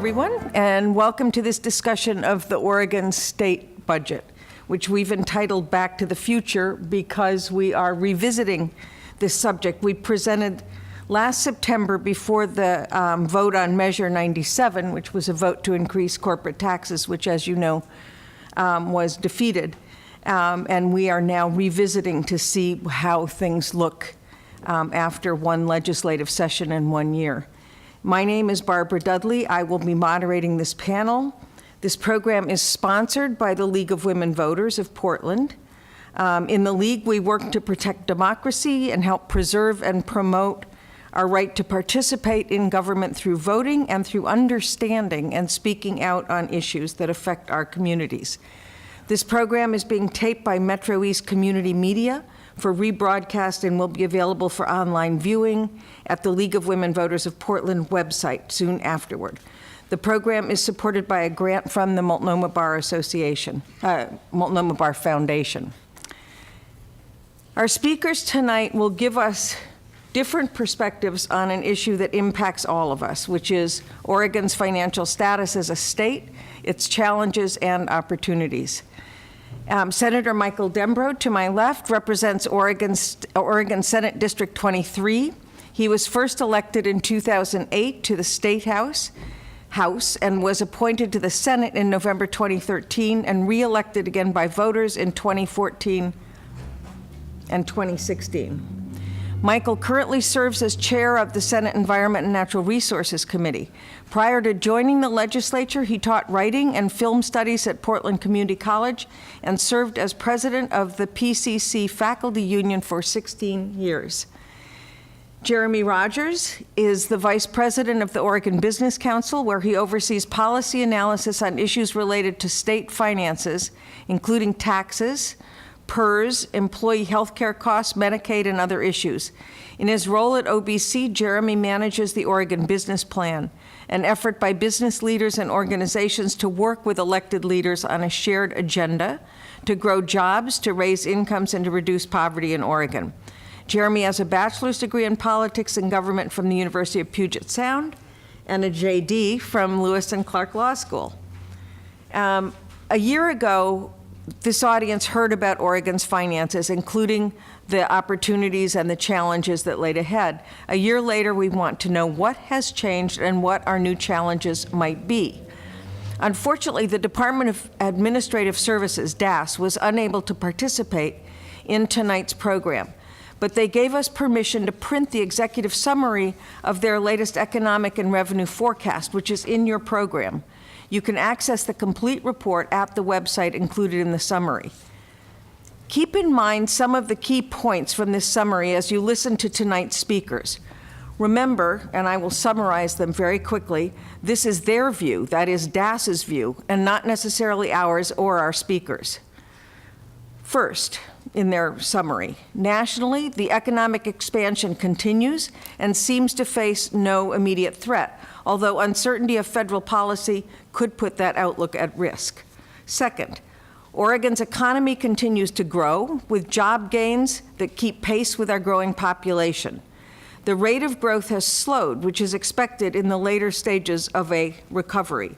everyone, and welcome to this discussion of the Oregon state budget, which we've entitled Back to the Future because we are revisiting this subject. We presented last September before the vote on Measure 97, which was a vote to increase corporate taxes, which, as you know, was defeated. And we are now revisiting to see how things look after one legislative session in 1 year. My name is Barbara Dudley. I will be moderating this panel. This program is sponsored by the League of Women Voters of Portland. In the League, we work to protect democracy and help preserve and promote our right to participate in government through voting and through understanding and speaking out on issues that affect our communities. This program is being taped by Metro East Community Media for rebroadcast and will be available for online viewing at the League of Women Voters of Portland website soon afterward. The program is supported by a grant from the Multnomah Bar Association, Multnomah Bar Foundation. Our speakers tonight will give us different perspectives on an issue that impacts all of us, which is Oregon's financial status as a state, its challenges and opportunities. Senator Michael Dembro, to my left, represents Oregon Senate District 23. He was first elected in 2008 to the State House and was appointed to the Senate in November 2013 and re-elected again by voters in 2014 and 2016. Michael currently serves as chair of the Senate Environment and Natural Resources Committee. Prior to joining the legislature, he taught writing and film studies at Portland Community College and served as president of the PCC Faculty Union for 16 years. Jeremy Rogers is the vice president of the Oregon Business Council, where he oversees policy analysis on issues related to state finances, including taxes, PERS, employee health care costs, Medicaid, and other issues. In his role at OBC, Jeremy manages the Oregon Business Plan, an effort by business leaders and organizations to work with elected leaders on a shared agenda to grow jobs, to raise incomes, and to reduce poverty in Oregon. Jeremy has a bachelor's degree in politics and government from the University of Puget Sound and a JD from Lewis and Clark Law School. A year ago, this audience heard about Oregon's finances, including the opportunities and the challenges that laid ahead. A year later, we want to know what has changed and what our new challenges might be. Unfortunately, the Department of Administrative Services, DAS, was unable to participate in tonight's program, but they gave us permission to print the executive summary of their latest economic and revenue forecast, which is in your program. You can access the complete report at the website included in the summary. Keep in mind some of the key points from this summary as you listen to tonight's speakers. Remember, and I will summarize them very quickly, this is their view, that is DAS's view, and not necessarily ours or our speakers. First, in their summary, nationally, the economic expansion continues and seems to face no immediate threat, although uncertainty of federal policy could put that outlook at risk. Second, Oregon's economy continues to grow with job gains that keep pace with our growing population. The rate of growth has slowed, which is expected in the later stages of a recovery.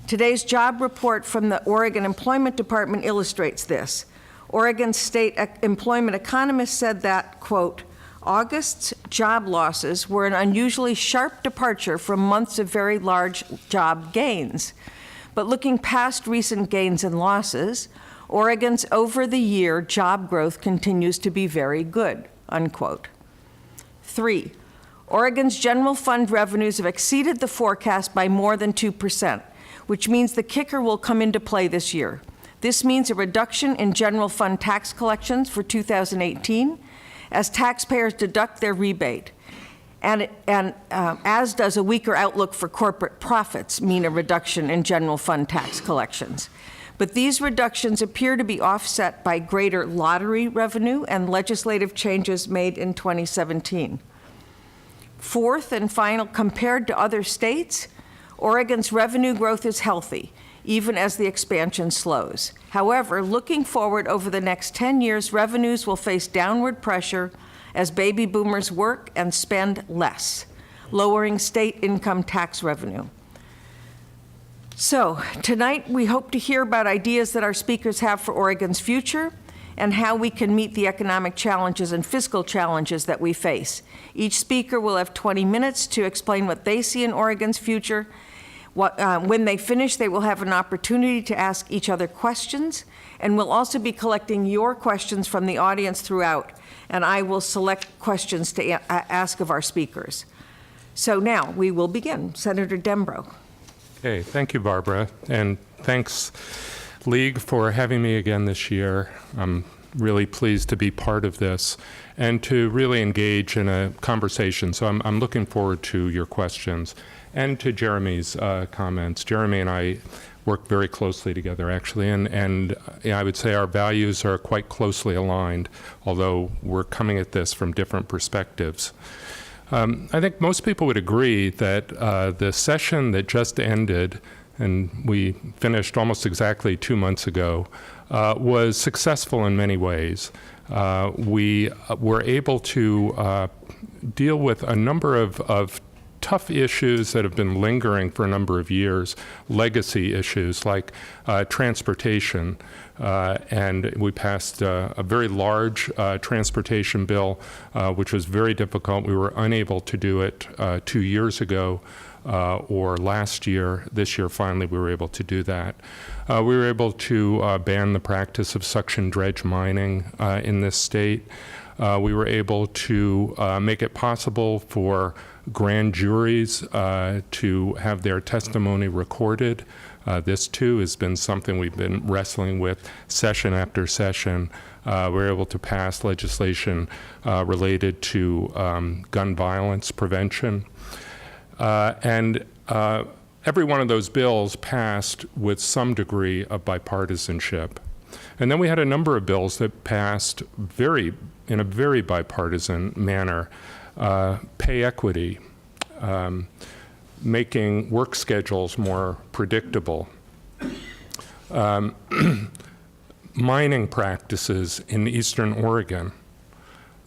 Today's job report from the Oregon Employment Department illustrates this. Oregon State employment economist said that, quote, August's job losses were an unusually sharp departure from months of very large job gains. But looking past recent gains and losses, Oregon's over-the-year job growth continues to be very good, unquote. 3, Oregon's general fund revenues have exceeded the forecast by more than 2%, which means the kicker will come into play this year. This means a reduction in general fund tax collections for 2018 as taxpayers deduct their rebate. And as does a weaker outlook for corporate profits mean a reduction in general fund tax collections. But these reductions appear to be offset by greater lottery revenue and legislative changes made in 2017. Fourth and final, compared to other states, Oregon's revenue growth is healthy, even as the expansion slows. However, looking forward over the next 10 years, revenues will face downward pressure as baby boomers work and spend less, lowering state income tax revenue. So tonight, we hope to hear about ideas that our speakers have for Oregon's future and how we can meet the economic challenges and fiscal challenges that we face. Each speaker will have 20 minutes to explain what they see in Oregon's future. When they finish, they will have an opportunity to ask each other questions, and we'll also be collecting your questions from the audience throughout, and I will select questions to ask of our speakers. So now we will begin. Senator Dembro. Okay, thank you, Barbara, and thanks, League, for having me again this year. I'm really pleased to be part of this and to really engage in a conversation. So I'm looking forward to your questions and to Jeremy's comments. Jeremy and I work very closely together, actually, and I would say our values are quite closely aligned, although we're coming at this from different perspectives. I think most people would agree that the session that just ended, and we finished almost exactly 2 months ago, was successful in many ways. We were able to deal with a number of tough issues that have been lingering for a number of years, legacy issues like transportation, and we passed a very large transportation bill, which was very difficult. We were unable to do it 2 years ago or last year. This year, finally, we were able to do that. We were able to ban the practice of suction dredge mining in this state. We were able to make it possible for grand juries to have their testimony recorded. This, too, has been something we've been wrestling with session after session. We're able to pass legislation related to gun violence prevention. And every one of those bills passed with some degree of bipartisanship. And then we had a number of bills that passed in a very bipartisan manner. Pay equity, making work schedules more predictable, mining practices in eastern Oregon,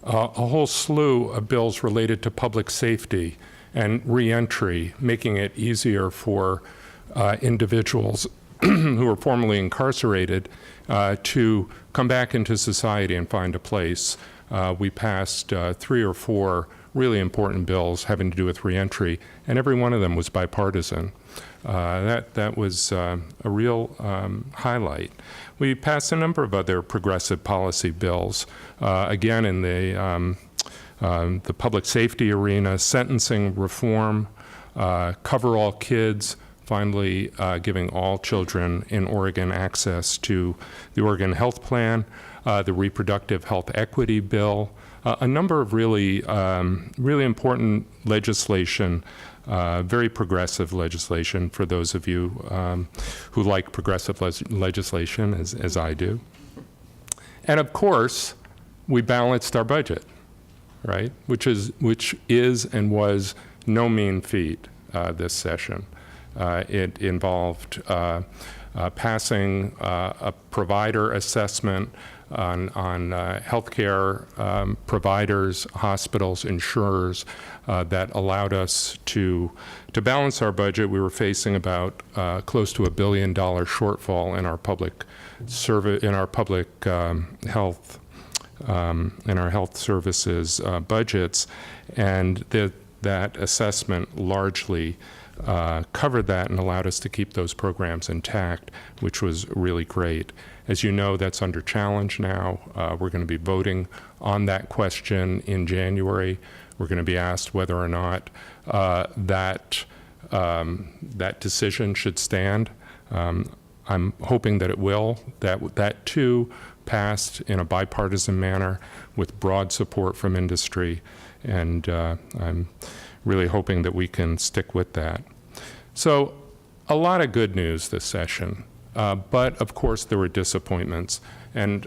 a whole slew of bills related to public safety and reentry, making it easier for individuals who were formerly incarcerated to come back into society and find a place. We passed 3 or 4 really important bills having to do with reentry, and every one of them was bipartisan. That was a real highlight. We passed a number of other progressive policy bills, again in the public safety arena, sentencing reform, Cover All Kids, finally giving all children in Oregon access to the Oregon Health Plan, the Reproductive Health Equity Bill, a number of really important legislation, very progressive legislation for those of you who like progressive legislation, as I do. And of course, we balanced our budget, right? Which is and was no mean feat this session. It involved passing a provider assessment on healthcare providers, hospitals, insurers that allowed us to balance our budget. We were facing about close to $1 billion shortfall in our public health in our health services budgets, and that assessment largely covered that and allowed us to keep those programs intact, which was really great. As you know, that's under challenge now. We're going to be voting on that question in January. We're going to be asked whether or not that decision should stand. I'm hoping that it will. That too passed in a bipartisan manner with broad support from industry, and I'm really hoping that we can stick with that. So a lot of good news this session, but of course there were disappointments, and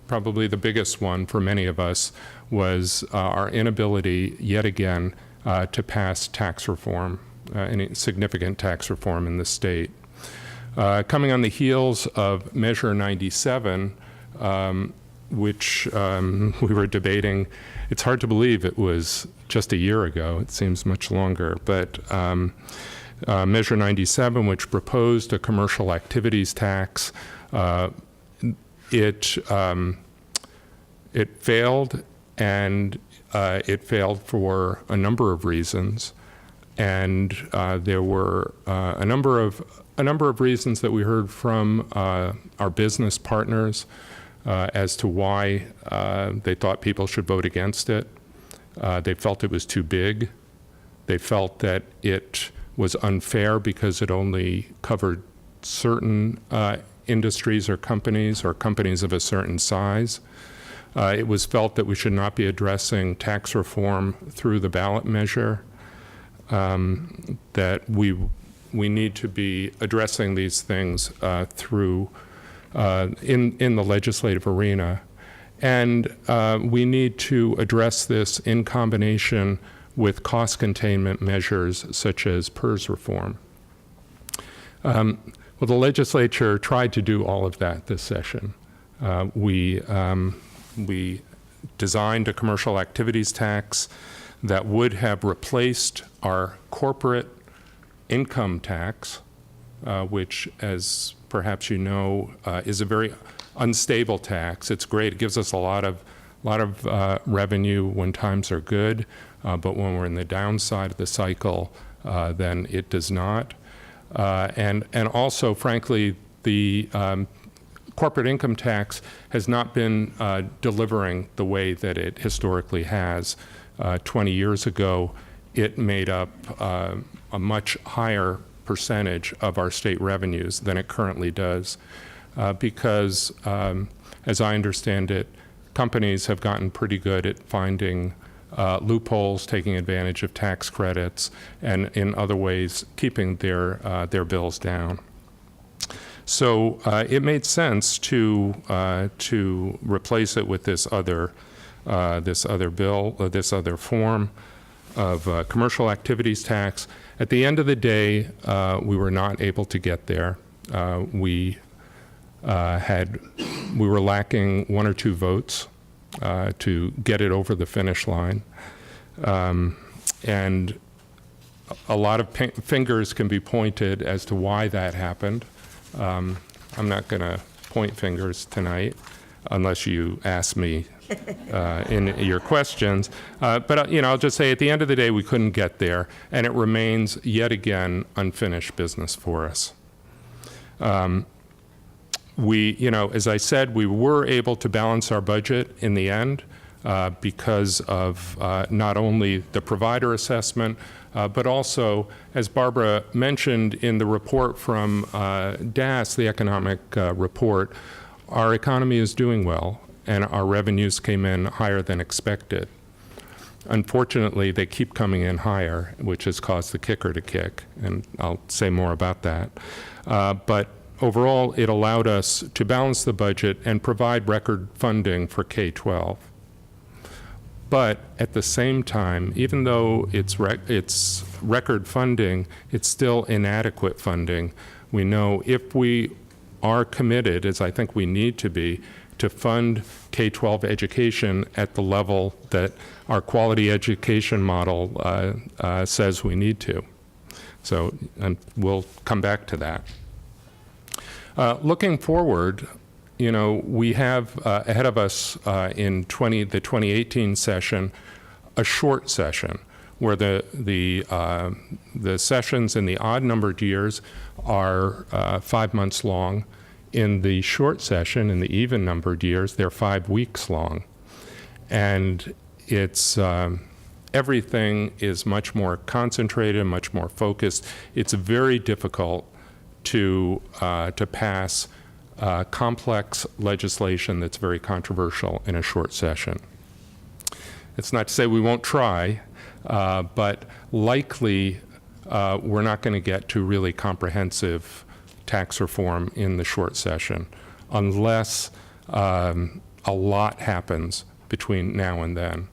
probably the biggest one for many of us was our inability yet again to pass tax reform, any significant tax reform in the state. Coming on the heels of Measure 97, which we were debating. It's hard to believe it was just a year ago. It seems much longer. But Measure 97, which proposed a commercial activities tax. It failed, and it failed for a number of reasons. And there were a number of reasons that we heard from our business partners as to why they thought people should vote against it. They felt it was too big. They felt that it was unfair because it only covered certain industries or companies of a certain size. It was felt that we should not be addressing tax reform through the ballot measure, that we need to be addressing these things through in the legislative arena. And we need to address this in combination with cost containment measures such as PERS reform. Well, the legislature tried to do all of that this session. We designed a commercial activities tax that would have replaced our corporate income tax, which, as perhaps you know, is a very unstable tax. It's great. It gives us a lot of revenue when times are good, but when we're in the downside of the cycle, then it does not. And also, frankly, the corporate income tax has not been delivering the way that it historically has. 20 years ago, it made up a much higher percentage of our state revenues than it currently does, because, as I understand it, companies have gotten pretty good at finding loopholes, taking advantage of tax credits, and in other ways keeping their bills down. So it made sense to replace it with this other form of commercial activities tax. At the end of the day, we were not able to get there. We were lacking 1 or 2 votes to get it over the finish line, and a lot of fingers can be pointed as to why that happened. I'm not going to point fingers tonight, unless you ask me in your questions. But I'll just say, at the end of the day, we couldn't get there, and it remains yet again unfinished business for us. As I said, we were able to balance our budget in the end because of not only the provider assessment, but also, as Barbara mentioned in the report from DAS, the economic report, our economy is doing well, and our revenues came in higher than expected. Unfortunately, they keep coming in higher, which has caused the kicker to kick, and I'll say more about that. But overall, it allowed us to balance the budget and provide record funding for K-12. But at the same time, even though it's record funding, it's still inadequate funding. We know if we are committed, as I think we need to be, to fund K-12 education at the level that our quality education model says we need to. So, and we'll come back to that. Looking forward, we have ahead of us in the 2018 session, a short session where the sessions in the odd-numbered years are 5 months long. In the short session, in the even-numbered years, they're 5 weeks long. And it's everything is much more concentrated, much more focused. It's very difficult to pass complex legislation that's very controversial in a short session. It's not to say we won't try, but likely we're not going to get to really comprehensive tax reform in the short session unless a lot happens between now and then.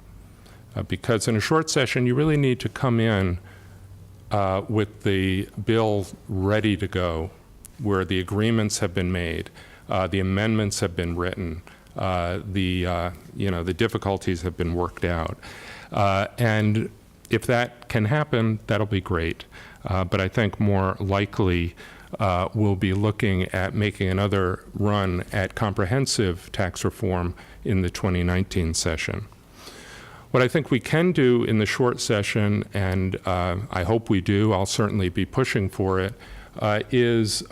Because in a short session, you really need to come in with the bill ready to go, where the agreements have been made, the amendments have been written, the difficulties have been worked out. And if that can happen, that'll be great. but I think more likely we'll be looking at making another run at comprehensive tax reform in the 2019 session. What I think we can do in the short session, and I hope we do, I'll certainly be pushing for it, is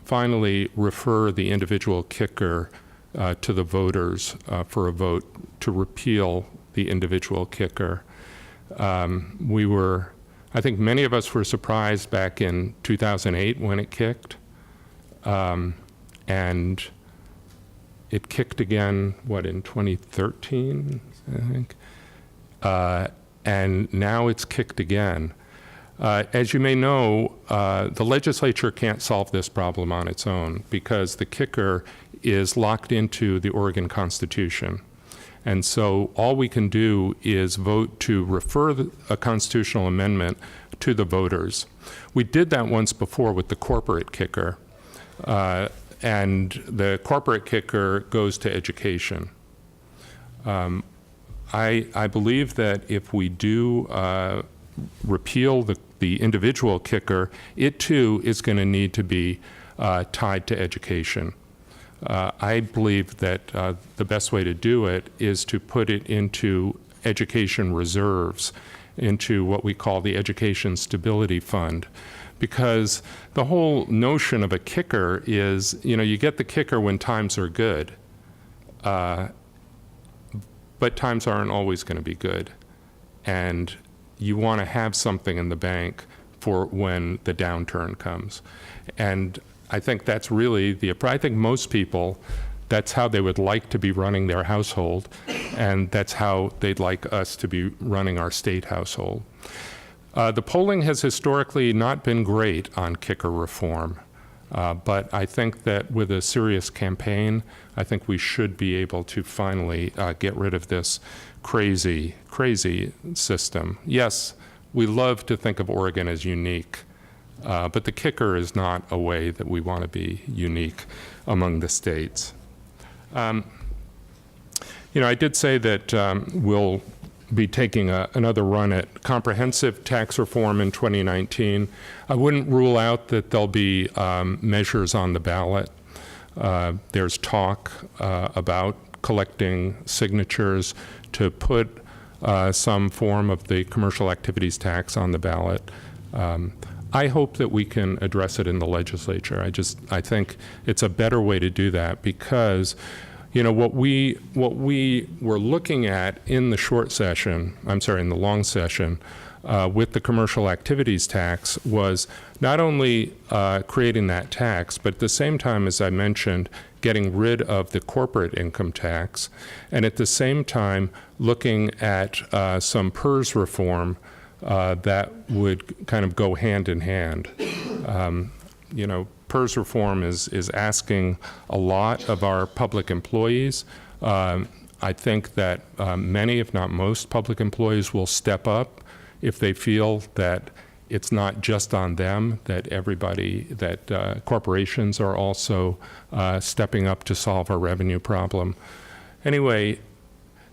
finally refer the individual kicker to the voters for a vote to repeal the individual kicker. I think many of us were surprised back in 2008 when it kicked, and it kicked again, in 2013, I think? And now it's kicked again. As you may know, the legislature can't solve this problem on its own because the kicker is locked into the Oregon Constitution. And so all we can do is vote to refer a constitutional amendment to the voters. We did that once before with the corporate kicker, and the corporate kicker goes to education. I believe that if we do repeal the individual kicker, it too is going to need to be tied to education. I believe that the best way to do it is to put it into education reserves, into what we call the Education Stability Fund. Because the whole notion of a kicker is, you get the kicker when times are good. But times aren't always going to be good. And you want to have something in the bank for when the downturn comes. And I think that's really I think most people, that's how they would like to be running their household, and that's how they'd like us to be running our state household. The polling has historically not been great on kicker reform. But I think that with a serious campaign, I think we should be able to finally get rid of this crazy, crazy system. Yes, we love to think of Oregon as unique, but the kicker is not a way that we want to be unique among the states. I did say that we'll be taking another run at comprehensive tax reform in 2019. I wouldn't rule out that there'll be measures on the ballot. There's talk about collecting signatures to put some form of the commercial activities tax on the ballot. I hope that we can address it in the legislature. I think it's a better way to do that because what we were looking at in the in the long session with the commercial activities tax was not only creating that tax, but at the same time, as I mentioned, getting rid of the corporate income tax, and at the same time looking at some PERS reform that would kind of go hand in hand. PERS reform is asking a lot of our public employees. I think that many, if not most, public employees will step up if they feel that it's not just on them, that corporations are also stepping up to solve our revenue problem. Anyway,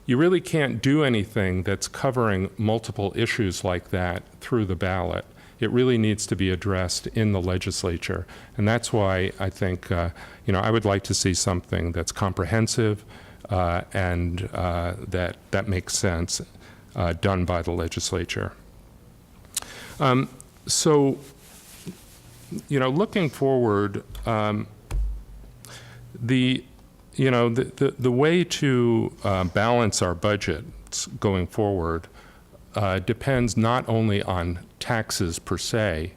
you really can't do anything that's covering multiple issues like that through the ballot. It really needs to be addressed in the legislature. And that's why I think, I would like to see something that's comprehensive and that makes sense done by the legislature. So, looking forward, the way to balance our budgets going forward depends not only on taxes per se,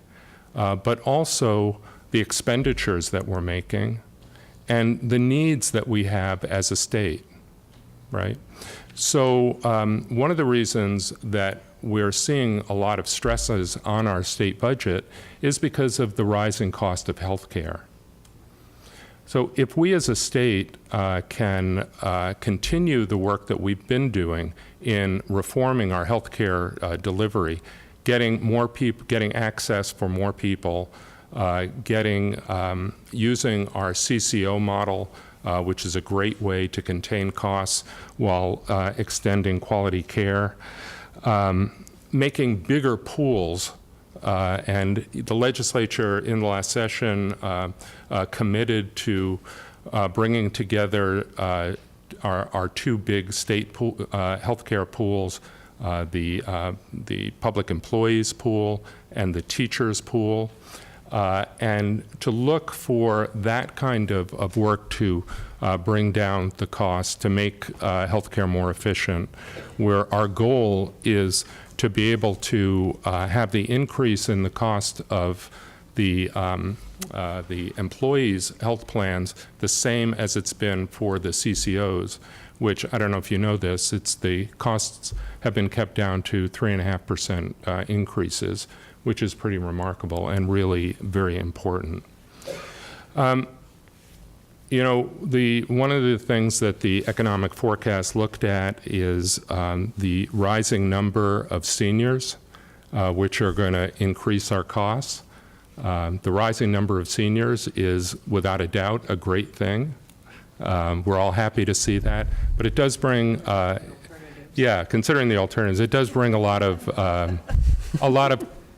but also the expenditures that we're making and the needs that we have as a state, right? So one of the reasons that we're seeing a lot of stresses on our state budget is because of the rising cost of health care. So if we as a state can continue the work that we've been doing in reforming our health care delivery, getting more people, getting access for more people, using our CCO model, which is a great way to contain costs while extending quality care, making bigger pools And the legislature in the last session committed to bringing together our two big state healthcare pools, the public employees pool and the teachers pool, and to look for that kind of work to bring down the cost, to make healthcare more efficient, where our goal is to be able to have the increase in the cost of the employees' health plans the same as it's been for the CCOs, which, I don't know if you know this, the costs have been kept down to 3.5% increases, which is pretty remarkable and really very important. You know, one of the things that the economic forecast looked at is the rising number of seniors, which are going to increase our costs. The rising number of seniors is, without a doubt, a great thing. We're all happy to see that, but it does bring, yeah, considering the alternatives, it does bring a lot of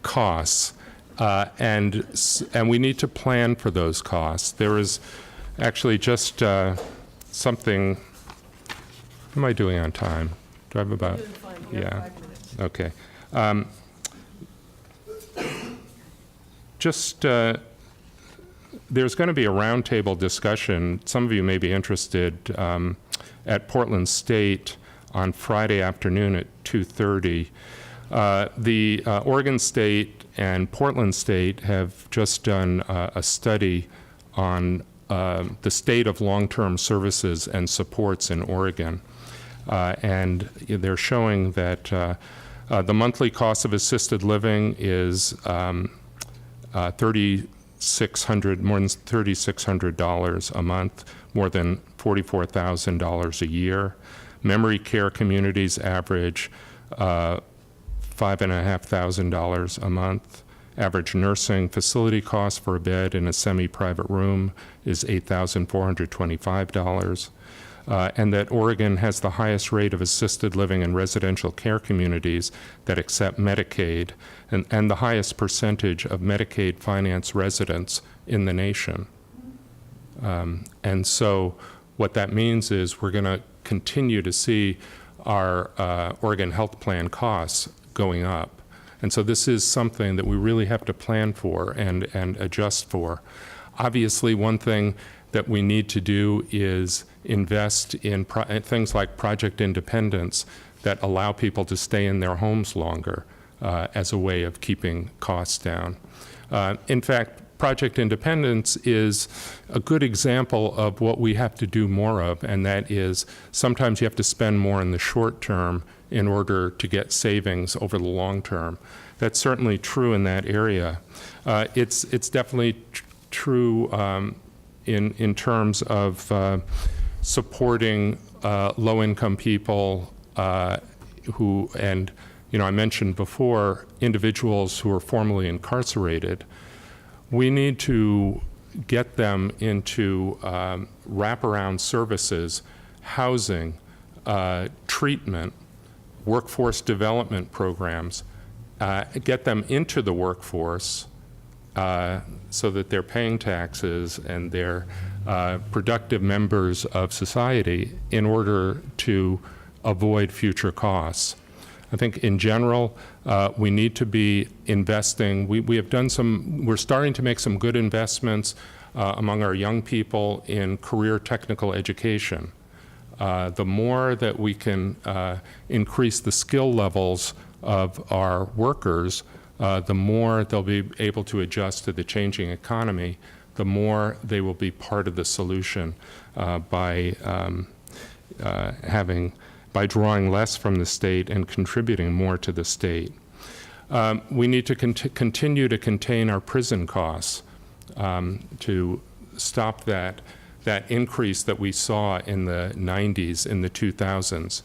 costs, and we need to plan for those costs. There is actually just something. What am I doing on time? Do I have about? Yeah. 5 minutes. Okay. There's going to be a roundtable discussion. Some of you may be interested at Portland State on Friday afternoon at 2:30. The Oregon State and Portland State have just done a study on the state of long-term services and supports in Oregon. And they're showing that the monthly cost of assisted living is more than $3,600 a month, more than $44,000 a year. Memory care communities average $5,500 a month. Average nursing facility cost for a bed in a semi-private room is $8,425. And that Oregon has the highest rate of assisted living and residential care communities that accept Medicaid, and the highest percentage of Medicaid finance residents in the nation. And so what that means is we're going to continue to see our Oregon health plan costs going up. And so this is something that we really have to plan for and adjust for. Obviously, one thing that we need to do is invest in things like Project Independence that allow people to stay in their homes longer as a way of keeping costs down. In fact, Project Independence is a good example of what we have to do more of, and that is sometimes you have to spend more in the short term in order to get savings over the long term. That's certainly true in that area. It's definitely true in terms of supporting low-income people who, and I mentioned before, individuals who are formerly incarcerated. We need to get them into wraparound services, housing, treatment, workforce development programs, get them into the workforce so that they're paying taxes and they're productive members of society in order to avoid future costs. I think in general, we need to be investing. We have done we're starting to make some good investments among our young people in career technical education. The more that we can increase the skill levels of our workers, the more they'll be able to adjust to the changing economy, the more they will be part of the solution by drawing less from the state and contributing more to the state. We need to continue to contain our prison costs to stop that increase that we saw in the 90s, in the 2000s.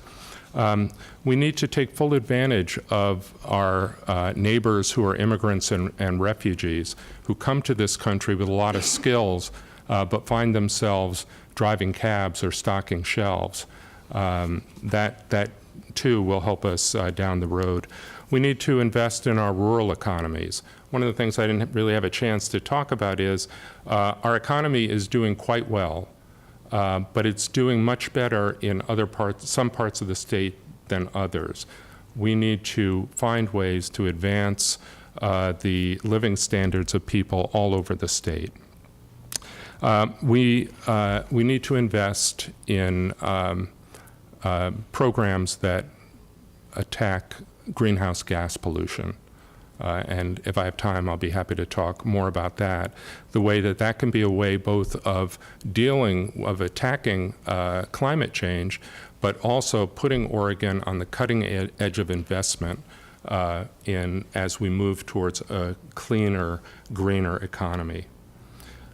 We need to take full advantage of our neighbors who are immigrants and refugees who come to this country with a lot of skills but find themselves driving cabs or stocking shelves. That too will help us down the road. We need to invest in our rural economies. One of the things I didn't really have a chance to talk about is our economy is doing quite well, but it's doing much better in some parts of the state than others. We need to find ways to advance the living standards of people all over the state. We need to invest in programs that attack greenhouse gas pollution. And if I have time, I'll be happy to talk more about that. The way that can be a way both of attacking climate change, but also putting Oregon on the cutting edge of investment as we move towards a cleaner, greener economy.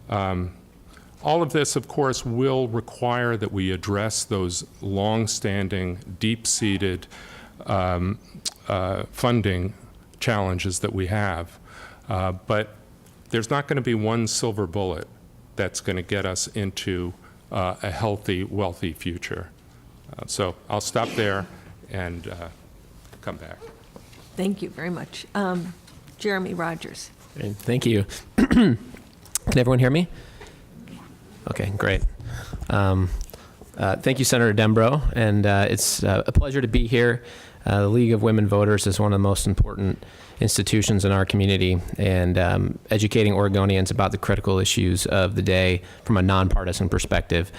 All of this, of course, will require that we address those long-standing, deep-seated funding challenges that we have. But there's not going to be one silver bullet that's going to get us into a healthy, wealthy future. So I'll stop there and come back. Thank you very much. Jeremy Rogers. Great. Thank you. Can everyone hear me? Okay, great. Thank you, Senator Dembro, and it's a pleasure to be here. The League of Women Voters is one of the most important institutions in our community, and educating Oregonians about the critical issues of the day from a nonpartisan perspective.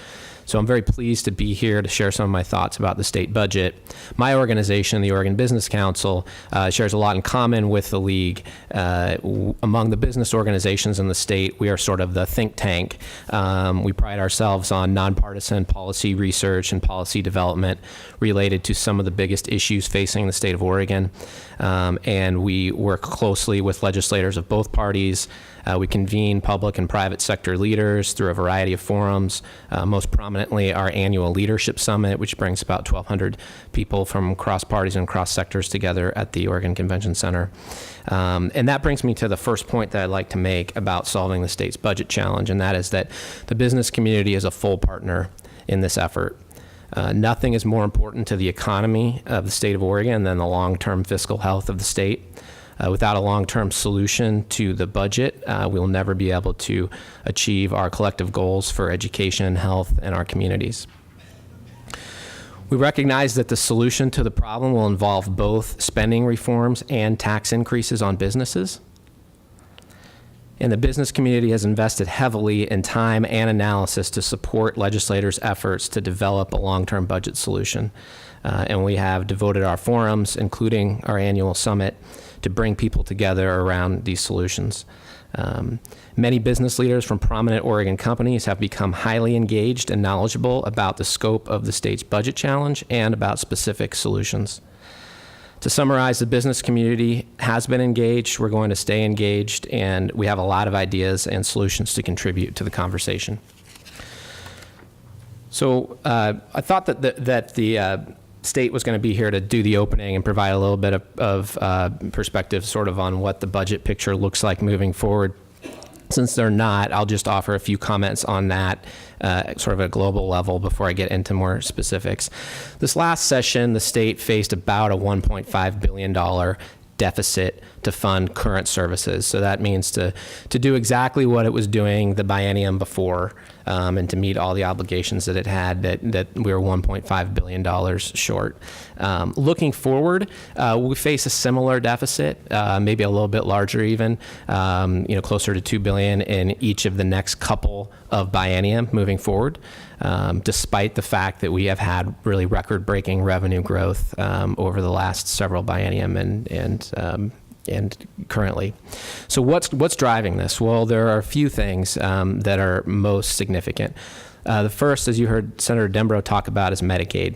So I'm very pleased to be here to share some of my thoughts about the state budget. My organization, the Oregon Business Council, shares a lot in common with the League. Among the business organizations in the state, we are sort of the think tank. We pride ourselves on nonpartisan policy research and policy development related to some of the biggest issues facing the state of Oregon. And we work closely with legislators of both parties. We convene public and private sector leaders through a variety of forums, most prominently our annual leadership summit, which brings about 1,200 people from cross parties and cross sectors together at the Oregon Convention Center. And that brings me to the first point that I'd like to make about solving the state's budget challenge, and that is that the business community is a full partner in this effort. Nothing is more important to the economy of the state of Oregon than the long-term fiscal health of the state. Without a long-term solution to the budget, we'll never be able to achieve our collective goals for education, health, and our communities. We recognize that the solution to the problem will involve both spending reforms and tax increases on businesses. And the business community has invested heavily in time and analysis to support legislators' efforts to develop a long-term budget solution. And we have devoted our forums, including our annual summit, to bring people together around these solutions. Many business leaders from prominent Oregon companies have become highly engaged and knowledgeable about the scope of the state's budget challenge and about specific solutions. To summarize, the business community has been engaged, we're going to stay engaged, and we have a lot of ideas and solutions to contribute to the conversation. So I thought that the state was going to be here to do the opening and provide a little bit of perspective sort of on what the budget picture looks like moving forward. Since they're not, I'll just offer a few comments on that sort of at a global level before I get into more specifics. This last session, the state faced about a $1.5 billion deficit to fund current services. So that means to do exactly what it was doing the biennium before, and to meet all the obligations that it had, that we were $1.5 billion short. Looking forward, we face a similar deficit, maybe a little bit larger even, closer to $2 billion in each of the next couple of biennium moving forward, despite the fact that we have had really record-breaking revenue growth over the last several biennium and currently. So what's driving this? Well, there are a few things that are most significant. The first, as you heard Senator Dembro talk about, is Medicaid.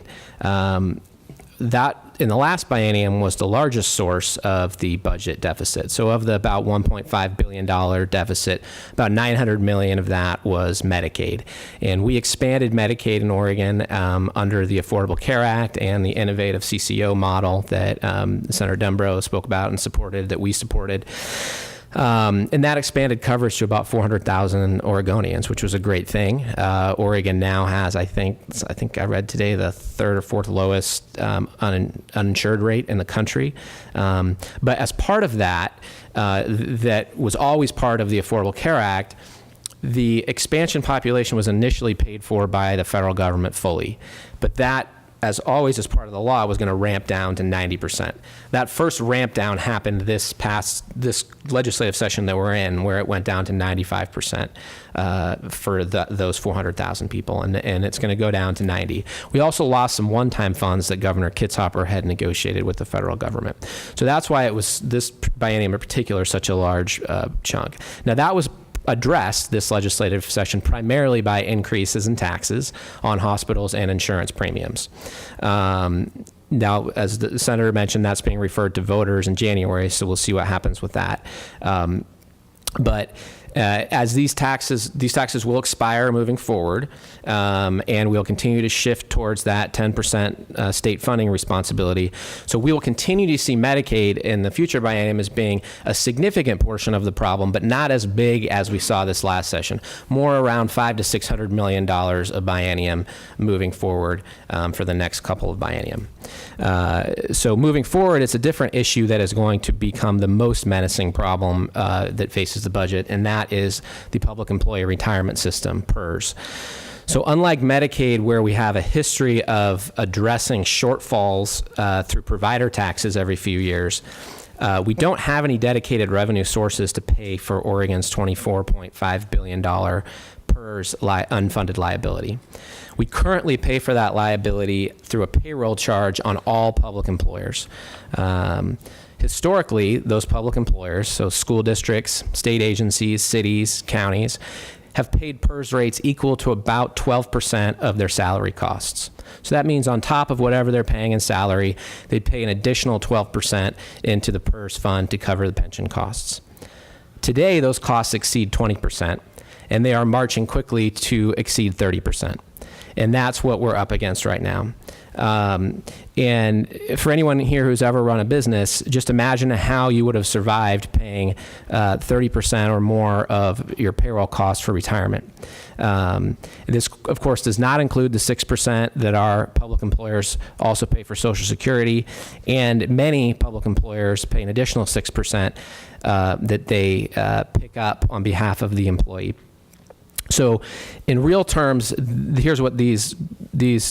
That in the last biennium was the largest source of the budget deficit. So of the about $1.5 billion deficit, about $900 million of that was Medicaid. And we expanded Medicaid in Oregon under the Affordable Care Act and the innovative CCO model that Senator Dembro spoke about and supported, that we supported. And that expanded coverage to about 400,000 Oregonians, which was a great thing. Oregon now has, I think I read today, the third or fourth lowest uninsured rate in the country. But as part of that, that was always part of the Affordable Care Act, the expansion population was initially paid for by the federal government fully. But that, as always as part of the law, was going to ramp down to 90%. That first ramp down happened this legislative session that we're in, where it went down to 95% for those 400,000 people, and it's going to go down to 90. We also lost some one-time funds that Governor Kitzhaber had negotiated with the federal government. So that's why it was, this biennium in particular, such a large chunk. Now that was addressed this legislative session primarily by increases in taxes on hospitals and insurance premiums. Now, as the senator mentioned, that's being referred to voters in January, so we'll see what happens with that. But as these taxes will expire moving forward, and we'll continue to shift towards that 10% state funding responsibility. So we will continue to see Medicaid in the future biennium as being a significant portion of the problem, but not as big as we saw this last session. More around $500 to $600 million a biennium moving forward for the next couple of biennium. So moving forward, it's a different issue that is going to become the most menacing problem that faces the budget, and that is the public employee retirement system, PERS. So unlike Medicaid, where we have a history of addressing shortfalls through provider taxes every few years, we don't have any dedicated revenue sources to pay for Oregon's $24.5 billion PERS unfunded liability. We currently pay for that liability through a payroll charge on all public employers. Historically, those public employers, so school districts, state agencies, cities, counties, have paid PERS rates equal to about 12% of their salary costs. So that means on top of whatever they're paying in salary, they'd pay an additional 12% into the PERS fund to cover the pension costs. Today, those costs exceed 20%, and they are marching quickly to exceed 30%. And that's what we're up against right now. And for anyone here who's ever run a business, just imagine how you would have survived paying 30% or more of your payroll costs for retirement. This, of course, does not include the 6% that our public employers also pay for Social Security, and many public employers pay an additional 6% that they pick up on behalf of the employee. So in real terms, here's what these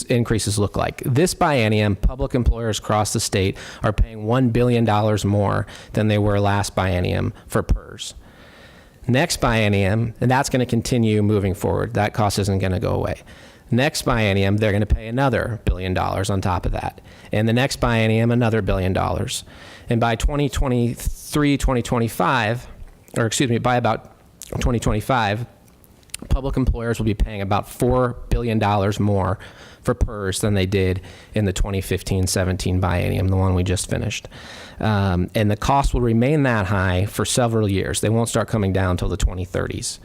increases look like. This biennium, public employers across the state are paying $1 billion more than they were last biennium for PERS. Next biennium, and that's going to continue moving forward. That cost isn't going to go away. Next biennium, they're going to pay another $1 billion on top of that. And the next biennium, another $1 billion. And by 2023, 2025, or excuse me, by about 2025, public employers will be paying about $4 billion more for PERS than they did in the 2015-17 biennium, the one we just finished. And the cost will remain that high for several years. They won't start coming down until the 2030s.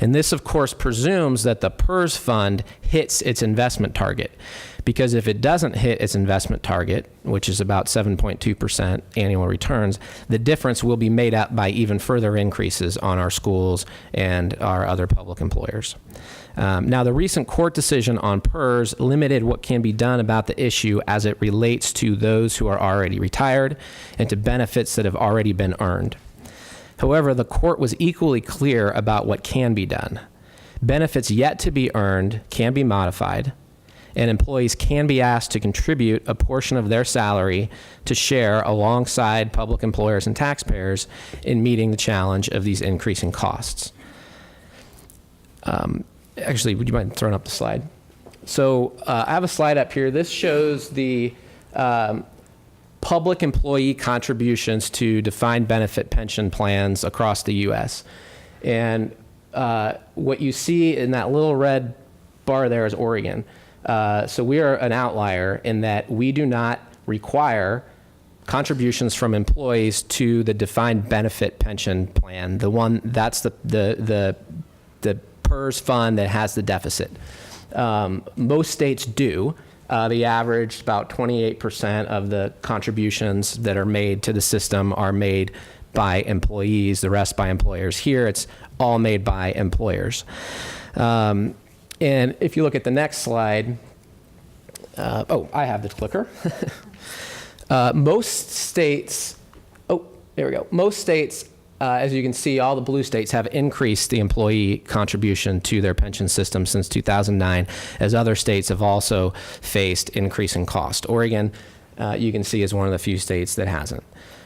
And this, of course, presumes that the PERS fund hits its investment target. Because if it doesn't hit its investment target, which is about 7.2% annual returns, the difference will be made up by even further increases on our schools and our other public employers. Now, the recent court decision on PERS limited what can be done about the issue as it relates to those who are already retired and to benefits that have already been earned. However, the court was equally clear about what can be done. Benefits yet to be earned can be modified, and employees can be asked to contribute a portion of their salary to share alongside public employers and taxpayers in meeting the challenge of these increasing costs. Actually, would you mind throwing up the slide? So I have a slide up here. This shows the public employee contributions to defined benefit pension plans across the U.S. And what you see in that little red bar there is Oregon. So we are an outlier in that we do not require contributions from employees to the defined benefit pension plan. The one that's the PERS fund that has the deficit. Most states do. The average, about 28% of the contributions that are made to the system are made by employees, the rest by employers. Here, it's all made by employers. And if you look at the next slide, I have the clicker. Most states, there we go. Most states, as you can see, all the blue states have increased the employee contribution to their pension system since 2009, as other states have also faced increasing cost. Oregon, you can see, is one of the few states that hasn't.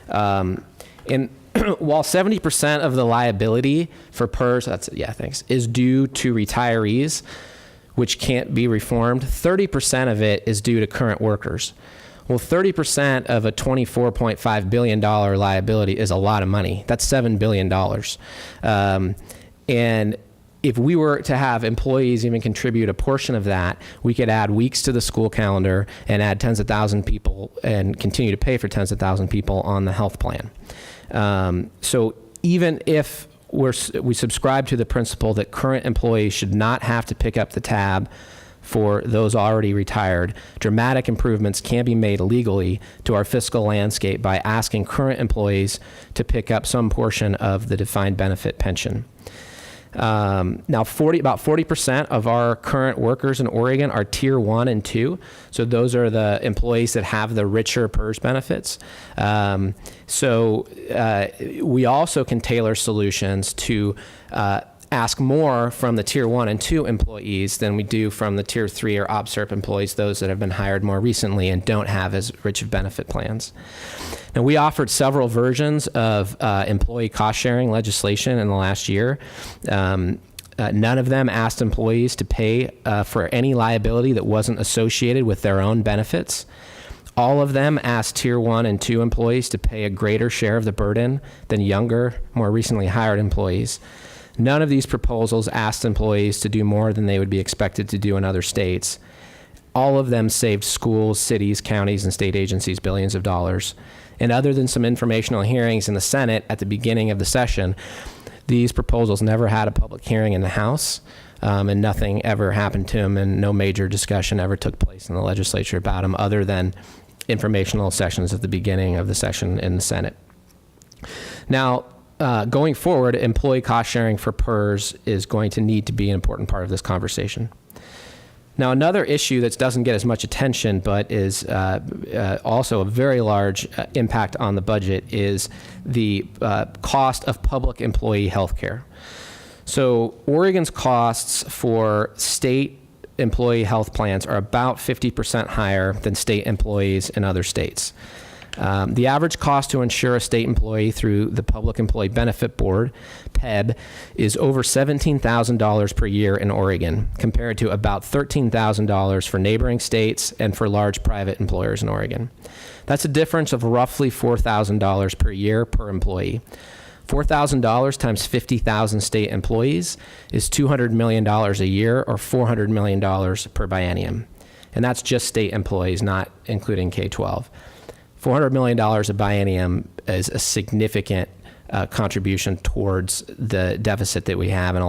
And while 70% of the liability for PERS, is due to retirees, which can't be reformed, 30% of it is due to current workers. Well, 30% of a $24.5 billion liability is a lot of money. That's $7 billion. And if we were to have employees even contribute a portion of that, we could add weeks to the school calendar and add tens of thousands of people and continue to pay for tens of thousands of people on the health plan. So even if we subscribe to the principle that current employees should not have to pick up the tab for those already retired, dramatic improvements can be made legally to our fiscal landscape by asking current employees to pick up some portion of the defined benefit pension. Now, about 40% of our current workers in Oregon are Tier 1 and 2. So those are the employees that have the richer PERS benefits. We also can tailor solutions to ask more from the Tier 1 and 2 employees than we do from the Tier 3 or OPSERP employees, those that have been hired more recently and don't have as rich of benefit plans. Now, we offered several versions of employee cost-sharing legislation in the last year. None of them asked employees to pay for any liability that wasn't associated with their own benefits. All of them asked Tier 1 and 2 employees to pay a greater share of the burden than younger, more recently hired employees. None of these proposals asked employees to do more than they would be expected to do in other states. All of them saved schools, cities, counties, and state agencies billions of dollars. And other than some informational hearings in the Senate at the beginning of the session, these proposals never had a public hearing in the House, and nothing ever happened to them, and no major discussion ever took place in the legislature about them other than informational sessions at the beginning of the session in the Senate. Now, going forward, employee cost sharing for PERS is going to need to be an important part of this conversation. Now, another issue that doesn't get as much attention but is also a very large impact on the budget is the cost of public employee health care. So Oregon's costs for state employee health plans are about 50% higher than state employees in other states. The average cost to insure a state employee through the Public Employee Benefit Board, PEB, is over $17,000 per year in Oregon, compared to about $13,000 for neighboring states and for large private employers in Oregon. That's a difference of roughly $4,000 per year per employee. $4,000 times 50,000 state employees is $200 million a year, or $400 million per biennium. And that's just state employees, not including K-12. $400 million a biennium is a significant contribution towards the deficit that we have, and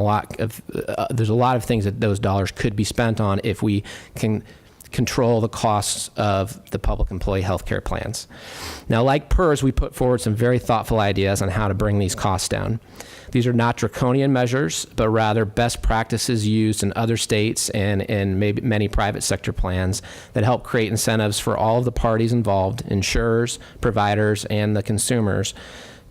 there's a lot of things that those dollars could be spent on if we can control the costs of the public employee health care plans. Now, like PERS, we put forward some very thoughtful ideas on how to bring these costs down. These are not draconian measures, but rather best practices used in other states and in maybe many private sector plans that help create incentives for all of the parties involved, insurers, providers, and the consumers,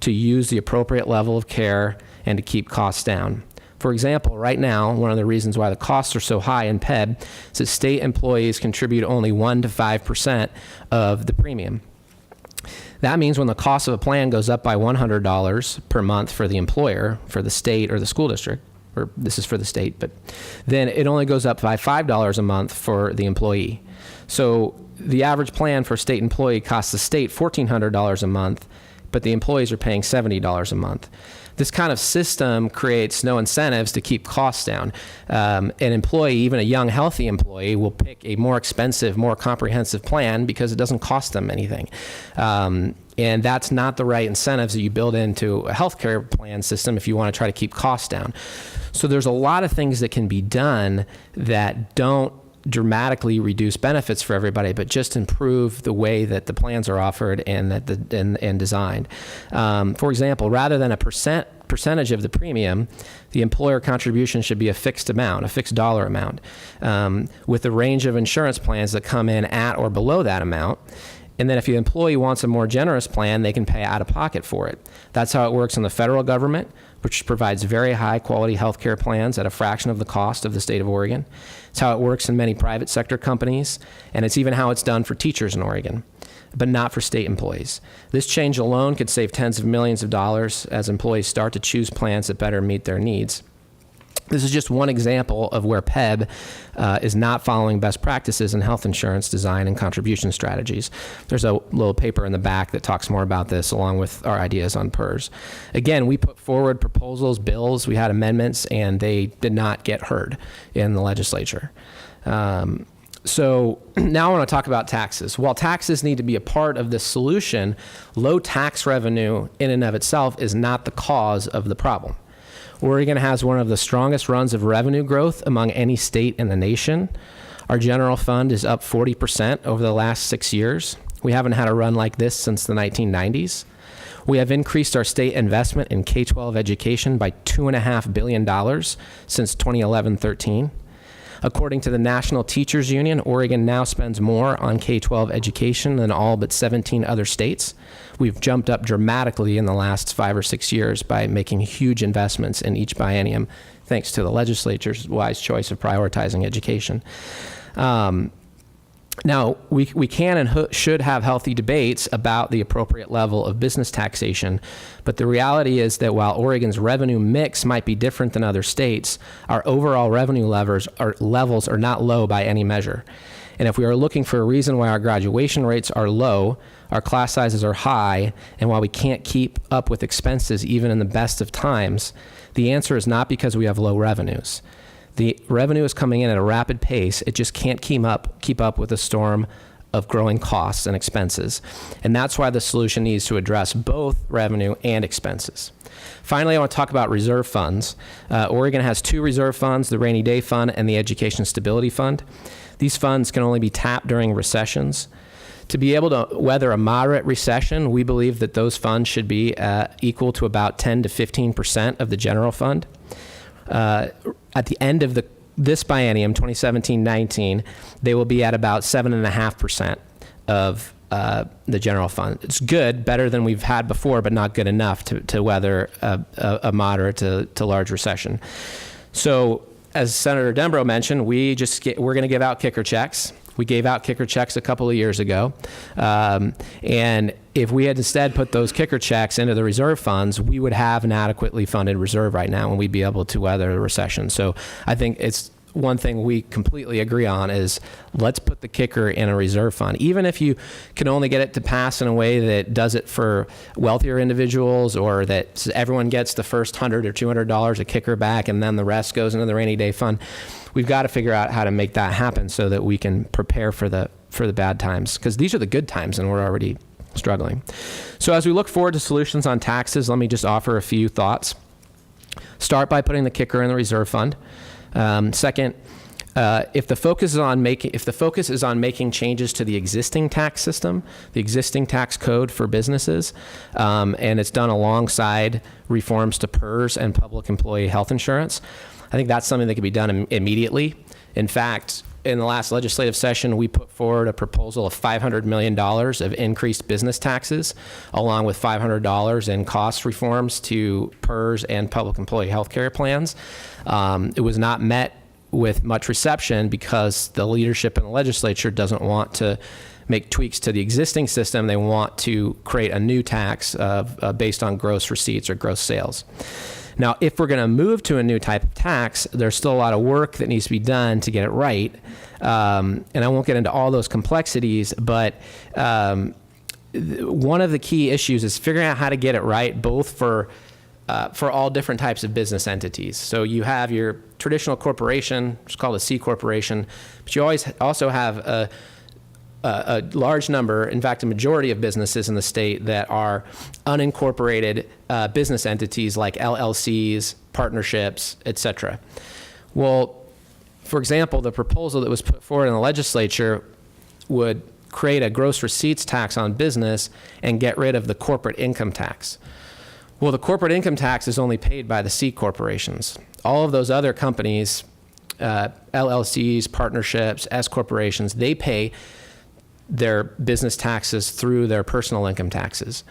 to use the appropriate level of care and to keep costs down. For example, right now, one of the reasons why the costs are so high in PEB is that state employees contribute only 1% to 5% of the premium. That means when the cost of a plan goes up by $100 per month for the employer, for the state or the school district, or this is for the state, but then it only goes up by $5 a month for the employee. So the average plan for a state employee costs the state $1,400 a month, but the employees are paying $70 a month. This kind of system creates no incentives to keep costs down. An employee, even a young, healthy employee, will pick a more expensive, more comprehensive plan because it doesn't cost them anything. And that's not the right incentives that you build into a healthcare plan system if you want to try to keep costs down. So there's a lot of things that can be done that don't dramatically reduce benefits for everybody, but just improve the way that the plans are offered and designed. For example, rather than a percentage of the premium, the employer contribution should be a fixed amount, a fixed dollar amount, with a range of insurance plans that come in at or below that amount. And then if the employee wants a more generous plan, they can pay out of pocket for it. That's how it works in the federal government, which provides very high quality health care plans at a fraction of the cost of the state of Oregon. It's how it works in many private sector companies, and it's even how it's done for teachers in Oregon, but not for state employees. This change alone could save tens of millions of dollars as employees start to choose plans that better meet their needs. This is just one example of where PEB is not following best practices in health insurance design and contribution strategies. There's a little paper in the back that talks more about this, along with our ideas on PERS. Again, we put forward proposals, bills, we had amendments, and they did not get heard in the legislature. So now I want to talk about taxes. While taxes need to be a part of the solution, low tax revenue in and of itself is not the cause of the problem. Oregon has one of the strongest runs of revenue growth among any state in the nation. Our general fund is up 40% over the last 6 years. We haven't had a run like this since the 1990s. We have increased our state investment in K-12 education by $2.5 billion since 2011-13. According to the National Teachers Union, Oregon now spends more on K-12 education than all but 17 other states. We've jumped up dramatically in the last 5 or 6 years by making huge investments in each biennium, thanks to the legislature's wise choice of prioritizing education. Now, we can and should have healthy debates about the appropriate level of business taxation, but the reality is that while Oregon's revenue mix might be different than other states, our overall revenue levels are not low by any measure. And if we are looking for a reason why our graduation rates are low, our class sizes are high, and while we can't keep up with expenses even in the best of times, the answer is not because we have low revenues. The revenue is coming in at a rapid pace. It just can't keep up with a storm of growing costs and expenses. And that's why the solution needs to address both revenue and expenses. Finally, I want to talk about reserve funds. Oregon has 2 reserve funds, the Rainy Day Fund and the Education Stability Fund. These funds can only be tapped during recessions. To be able to weather a moderate recession, we believe that those funds should be equal to about 10 to 15% of the general fund. At the end of this biennium, 2017-19, they will be at about 7.5% of the general fund. It's good, better than we've had before, but not good enough to weather a moderate to large recession. So, as Senator Dembro mentioned, we're going to give out kicker checks. We gave out kicker checks a couple of years ago. And if we had instead put those kicker checks into the reserve funds, we would have an adequately funded reserve right now and we'd be able to weather the recession. So I think it's one thing we completely agree on is let's put the kicker in a reserve fund. Even if you can only get it to pass in a way that does it for wealthier individuals or that everyone gets the first $100 or $200 a kicker back and then the rest goes into the rainy day fund, we've got to figure out how to make that happen so that we can prepare for the bad times, because these are the good times and we're already struggling. So as we look forward to solutions on taxes, let me just offer a few thoughts. Start by putting the kicker in the reserve fund. Second, if the focus is on making changes to the existing tax system, the existing tax code for businesses, and it's done alongside reforms to PERS and public employee health insurance, I think that's something that can be done immediately. In fact, in the last legislative session, we put forward a proposal of $500 million of increased business taxes, along with $500 in cost reforms to PERS and public employee health care plans. It was not met with much reception because the leadership in the legislature doesn't want to make tweaks to the existing system. They want to create a new tax based on gross receipts or gross sales. Now, if we're going to move to a new type of tax, there's still a lot of work that needs to be done to get it right. And I won't get into all those complexities, but one of the key issues is figuring out how to get it right, both for all different types of business entities. So you have your traditional corporation, which is called a C corporation, but you also have a large number, in fact, a majority of businesses in the state that are unincorporated business entities like LLCs, partnerships, et cetera. Well, For example, the proposal that was put forward in the legislature would create a gross receipts tax on business and get rid of the corporate income tax. Well, the corporate income tax is only paid by the C corporations. All of those other companies, LLCs, partnerships, S corporations, they pay their business taxes through their personal income taxes.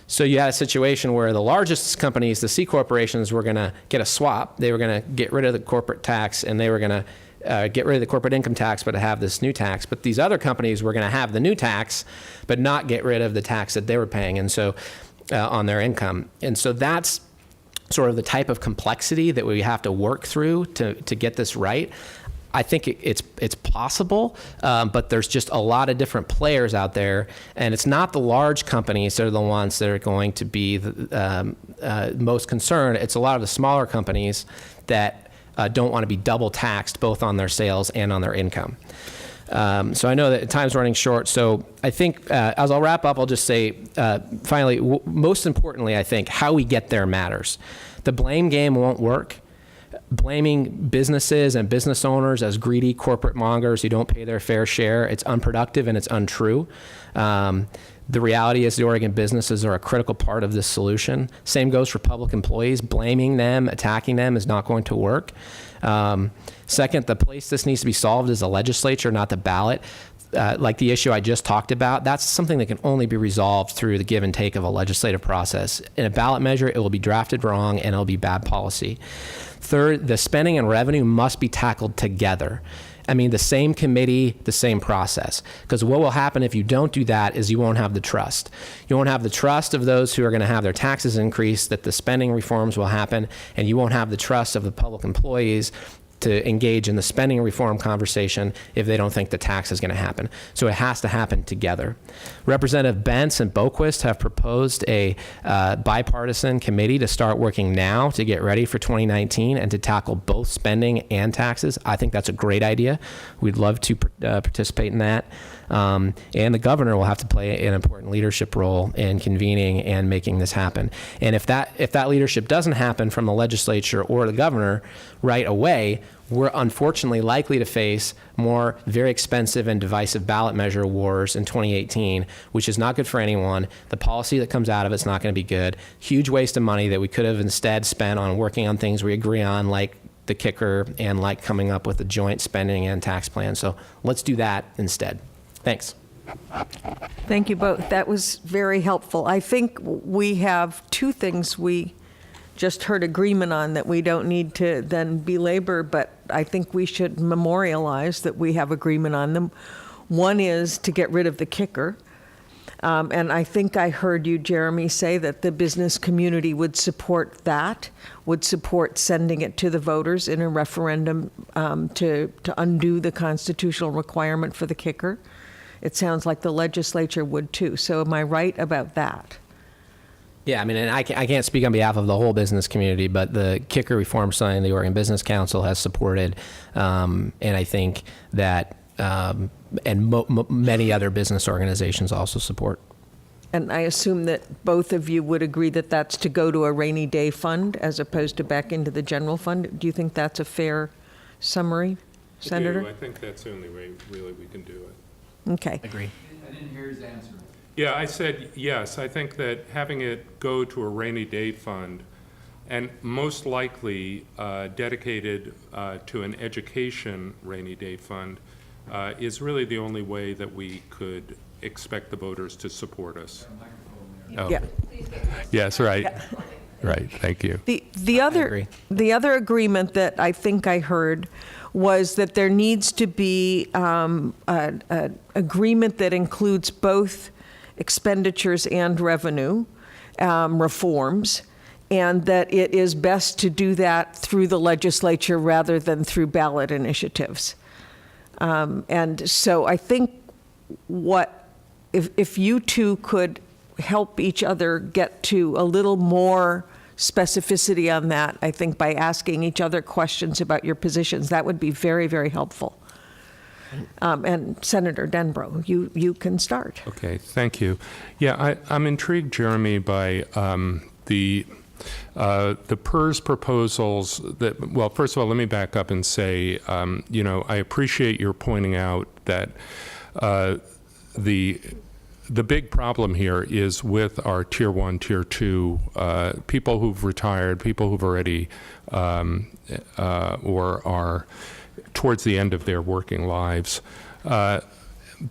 So you had a situation where the largest companies, the C corporations, were going to get a swap. They were going to get rid of the corporate tax, and they were going to get rid of the corporate income tax, but to have this new tax. But these other companies were going to have the new tax, but not get rid of the tax that they were paying, and so on their income. And so that's sort of the type of complexity that we have to work through to get this right. I think it's possible, but there's just a lot of different players out there, and it's not the large companies that are the ones that are going to be the most concerned. It's a lot of the smaller companies that don't want to be double taxed both on their sales and on their income. So I know that time's running short, so I think as I'll wrap up, I'll just say, finally, most importantly, I think how we get there matters. The blame game won't work. Blaming businesses and business owners as greedy corporate mongers who don't pay their fair share, it's unproductive and it's untrue. The reality is the Oregon businesses are a critical part of this solution. Same goes for public employees. Blaming them, attacking them is not going to work. Second, the place this needs to be solved is the legislature, not the ballot. Like the issue I just talked about, that's something that can only be resolved through the give and take of a legislative process. In a ballot measure, it will be drafted wrong and it'll be bad policy. Third, the spending and revenue must be tackled together. I mean, the same committee, the same process. Because what will happen if you don't do that is you won't have the trust. You won't have the trust of those who are going to have their taxes increased, that the spending reforms will happen, and you won't have the trust of the public employees to engage in the spending reform conversation if they don't think the tax is going to happen. So it has to happen together. Representative Bentz and Boquist have proposed a bipartisan committee to start working now to get ready for 2019 and to tackle both spending and taxes. I think that's a great idea. We'd love to participate in that. And the governor will have to play an important leadership role in convening and making this happen. And if that leadership doesn't happen from the legislature or the governor right away, we're unfortunately likely to face more very expensive and divisive ballot measure wars in 2018, which is not good for anyone. The policy that comes out of it's not going to be good. Huge waste of money that we could have instead spent on working on things we agree on, like the kicker and like coming up with a joint spending and tax plan. So let's do that instead. Thanks. Thank you both. That was very helpful. I think we have two things we just heard agreement on that we don't need to then belabor, but I think we should memorialize that we have agreement on them. One is to get rid of the kicker. And I think I heard you, Jeremy, say that the business community would support that, would support sending it to the voters in a referendum to undo the constitutional requirement for the kicker. It sounds like the legislature would too. So am I right about that? Yeah, I mean, and I can't speak on behalf of the whole business community, but the kicker reform sign the Oregon Business Council has supported, and I think that many other business organizations also support. And I assume that both of you would agree that that's to go to a rainy day fund as opposed to back into the general fund. Do you think that's a fair summary, Senator? I do. I think that's the only way really we can do it. Okay. Agree. I didn't hear his answer. Yeah, I said yes. I think that having it go to a rainy day fund and most likely dedicated to an education rainy day fund is really the only way that we could expect the voters to support us. Oh. Yeah. Yes, right. Right, thank you. The other agreement that I think I heard was that there needs to be an agreement that includes both expenditures and revenue reforms, and that it is best to do that through the legislature rather than through ballot initiatives. And so I think if you two could help each other get to a little more specificity on that, I think by asking each other questions about your positions, that would be very, very helpful. And Senator Denbrough, you can start. Okay, thank you. Yeah, I'm intrigued, Jeremy, by the The PERS proposals that, well, first of all, let me back up and say, I appreciate your pointing out that the big problem here is with our Tier 1, Tier 2 people who've retired, people who've already or are towards the end of their working lives,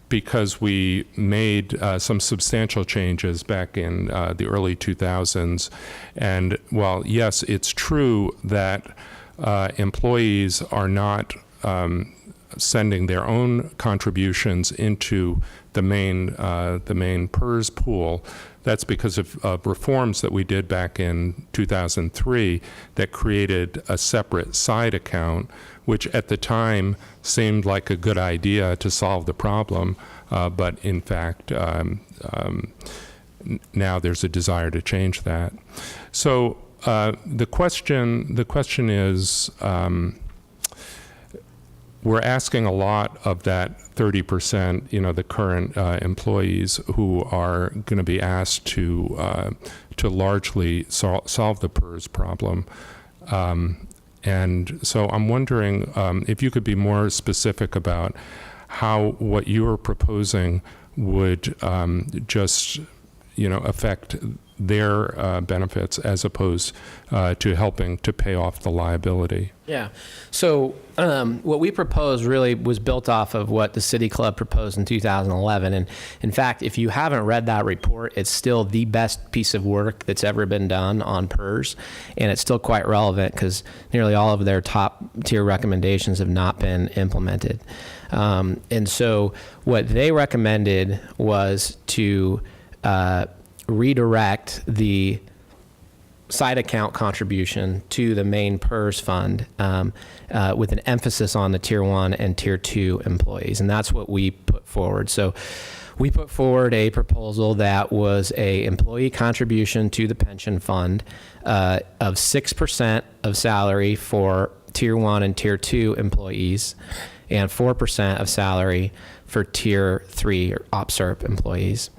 because we made some substantial changes back in the early 2000s. And while, yes, it's true that employees are not sending their own contributions into the main PERS pool, that's because of reforms that we did back in 2003 that created a separate side account, which at the time seemed like a good idea to solve the problem, but in fact, now there's a desire to change that. So the question is, we're asking a lot of that 30%, the current employees who are going to be asked to largely solve the PERS problem. And so I'm wondering if you could be more specific about how what you are proposing would just, affect their benefits as opposed to helping to pay off the liability. Yeah. So what we proposed really was built off of what the City Club proposed in 2011. And in fact, if you haven't read that report, it's still the best piece of work that's ever been done on PERS. And it's still quite relevant because nearly all of their top tier recommendations have not been implemented. And so what they recommended was to redirect the side account contribution to the main PERS fund with an emphasis on the Tier 1 and Tier 2 employees. And that's what we put forward. So we put forward a proposal that was a employee contribution to the pension fund of 6% of salary for Tier 1 and Tier 2 employees and 4% of salary for Tier 3 or OPSERP employees.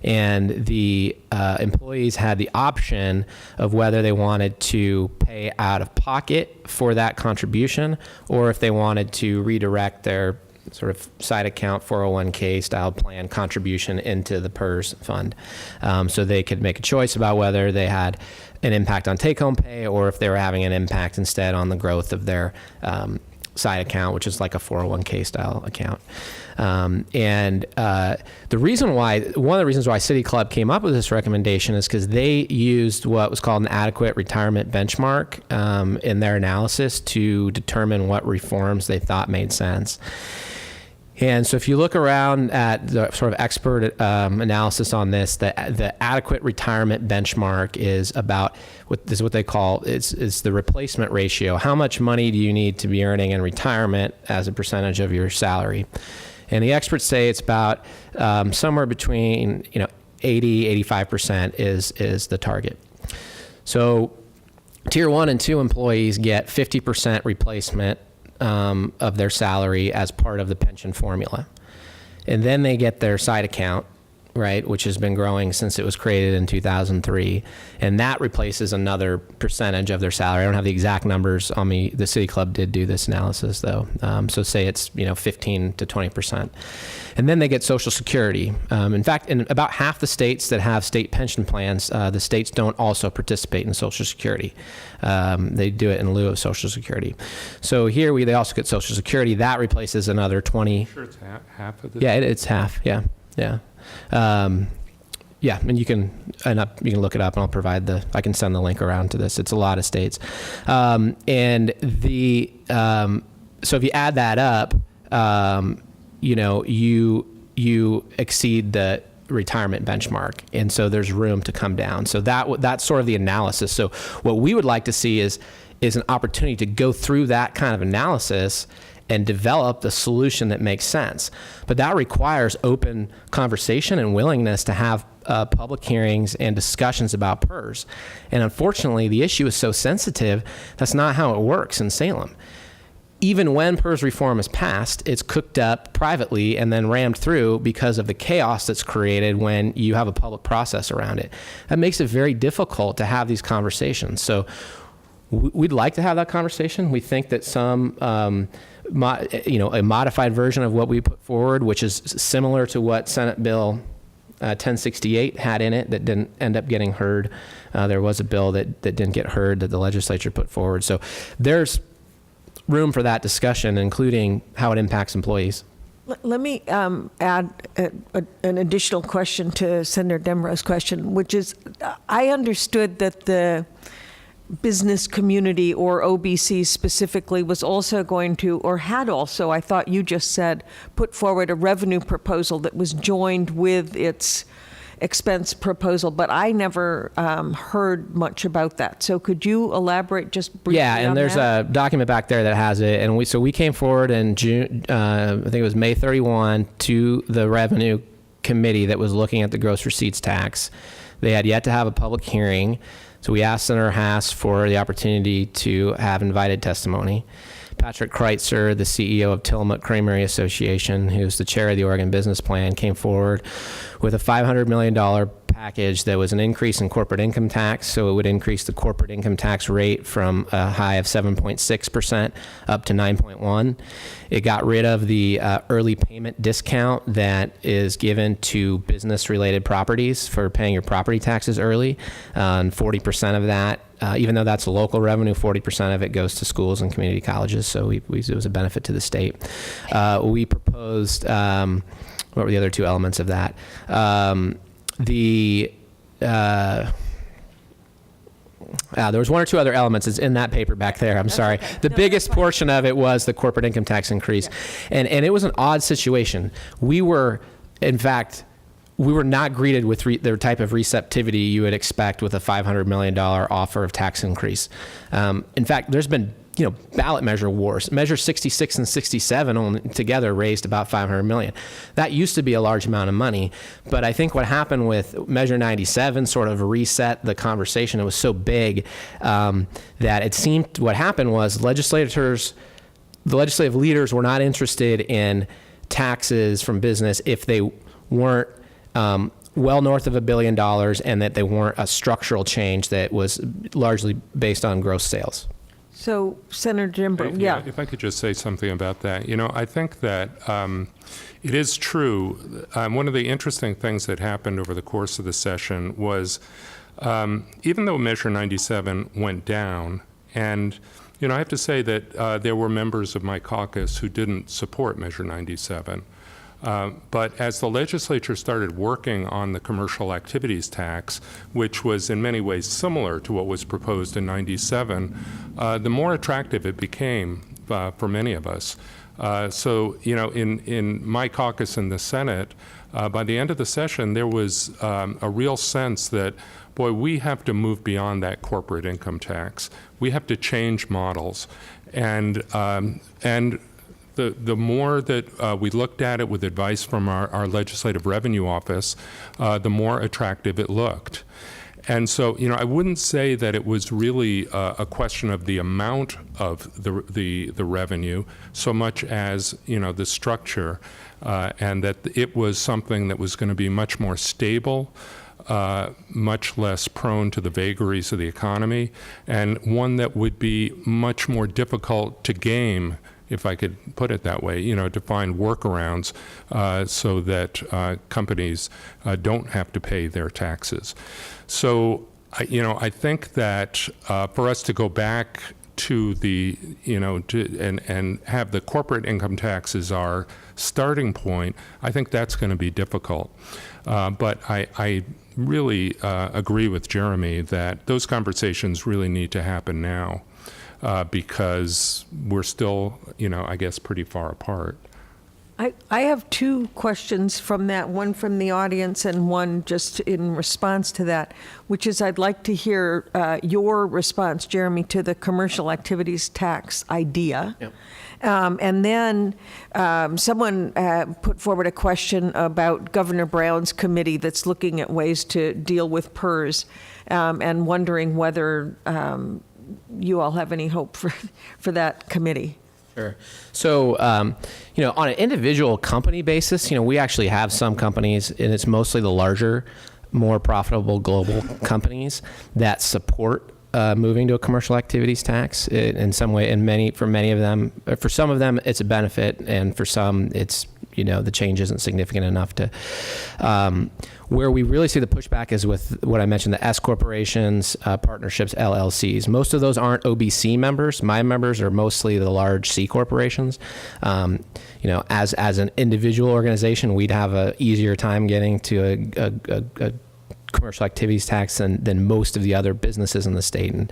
And the employees had the option of whether they wanted to pay out of pocket for that contribution or if they wanted to redirect their sort of side account 401k style plan contribution into the PERS fund. So they could make a choice about whether they had an impact on take-home pay or if they were having an impact instead on the growth of their side account, which is like a 401k style account. And the reason why, one of the reasons why City Club came up with this recommendation is because they used what was called an adequate retirement benchmark in their analysis to determine what reforms they thought made sense. And so if you look around at the sort of expert analysis on this, the adequate retirement benchmark is about what they call, it's the replacement ratio. How much money do you need to be earning in retirement as a percentage of your salary? And the experts say it's about somewhere between 80-85% is the target. So Tier 1 and 2 employees get 50% replacement of their salary as part of the pension formula. And then they get their side account, right, which has been growing since it was created in 2003. And that replaces another percentage of their salary. I don't have the exact numbers on me. The City Club did do this analysis, though. So say it's 15 to 20%. And then they get Social Security. In fact, in about half the states that have state pension plans, the states don't also participate in Social Security. They do it in lieu of Social Security. So here they also get Social Security. That replaces another 20. Sure, it's half of this. Yeah, it's half. Yeah. Yeah, and you can look it up, and I'll provide I can send the link around to this. It's a lot of states, and so if you add that up, you exceed the retirement benchmark, and so there's room to come down. So that's sort of the analysis. So what we would like to see is an opportunity to go through that kind of analysis and develop the solution that makes sense. But that requires open conversation and willingness to have public hearings and discussions about PERS. And unfortunately, the issue is so sensitive, that's not how it works in Salem. even when PERS reform is passed, it's cooked up privately and then rammed through because of the chaos that's created when you have a public process around it. That makes it very difficult to have these conversations. So we'd like to have that conversation. We think that some, a modified version of what we put forward, which is similar to what Senate Bill 1068 had in it that didn't end up getting heard. There was a bill that didn't get heard that the legislature put forward. So there's room for that discussion, including how it impacts employees. Let me add an additional question to Senator Demro's question, which is, I understood that the business community, or OBC specifically, was also going to, or had also, I thought you just said, put forward a revenue proposal that was joined with its expense proposal, but I never heard much about that. So could you elaborate just briefly on that? Yeah, and there's a document back there that has it. And we came forward in June, I think it was May 31, to the Revenue Committee that was looking at the gross receipts tax. They had yet to have a public hearing. So we asked Senator Haas for the opportunity to have invited testimony. Patrick Kreitzer, the CEO of Tillamook Creamery Association, who's the chair of the Oregon Business Plan, came forward with a $500 million package that was an increase in corporate income tax. So it would increase the corporate income tax rate from a high of 7.6% up to 9.1%. It got rid of the early payment discount that is given to business-related properties for paying your property taxes early. And 40% of that, even though that's a local revenue, 40% of it goes to schools and community colleges. So it was a benefit to the state. We proposed, what were the other two elements of that? There was one or two other elements. It's in that paper back there. I'm sorry. The biggest portion of it was the corporate income tax increase. Yeah. And it was an odd situation. We were not greeted with the type of receptivity you would expect with a $500 million offer of tax increase. In fact, there's been ballot measure wars. Measure 66 and 67 only together raised about $500 million. That used to be a large amount of money, but I think what happened with Measure 97 sort of reset the conversation. It was so big that it seemed what happened was the legislative leaders were not interested in taxes from business if they weren't well north of $1 billion and that they weren't a structural change that was largely based on gross sales. So, Senator Dembro, yeah. If I could just say something about that. I think that it is true. One of the interesting things that happened over the course of the session was even though Measure 97 went down, and I have to say that there were members of my caucus who didn't support Measure 97. But as the legislature started working on the commercial activities tax, which was in many ways similar to what was proposed in 97, the more attractive it became for many of us. So, in my caucus in the Senate, by the end of the session, there was a real sense that, boy, we have to move beyond that corporate income tax. We have to change models. And the more that we looked at it with advice from our Legislative Revenue Office, the more attractive it looked. And so, I wouldn't say that it was really a question of the amount of the revenue so much as, the structure, and that it was something that was going to be much more stable, much less prone to the vagaries of the economy, and one that would be much more difficult to game, if I could put it that way, to find workarounds so that companies don't have to pay their taxes. So, I think that for us to go back to the, and have the corporate income tax as our starting point, I think that's going to be difficult. But I really agree with Jeremy that those conversations really need to happen now. Because we're still, I guess, pretty far apart. I have two questions from that, one from the audience and one just in response to that, which is I'd like to hear your response, Jeremy, to the commercial activities tax idea. Yep. And then someone put forward a question about Governor Brown's committee that's looking at ways to deal with PERS and wondering whether you all have any hope for that committee. Sure. So, on an individual company basis, we actually have some companies, and it's mostly the larger, more profitable global companies that support moving to a commercial activities tax in some way. And for some of them, it's a benefit, and for some, it's the change isn't significant enough to. Where we really see the pushback is with what I mentioned, the S corporations, partnerships, LLCs. Most of those aren't OBC members. My members are mostly the large C corporations. As an individual organization, we'd have a easier time getting to a commercial activities tax than most of the other businesses in the state. And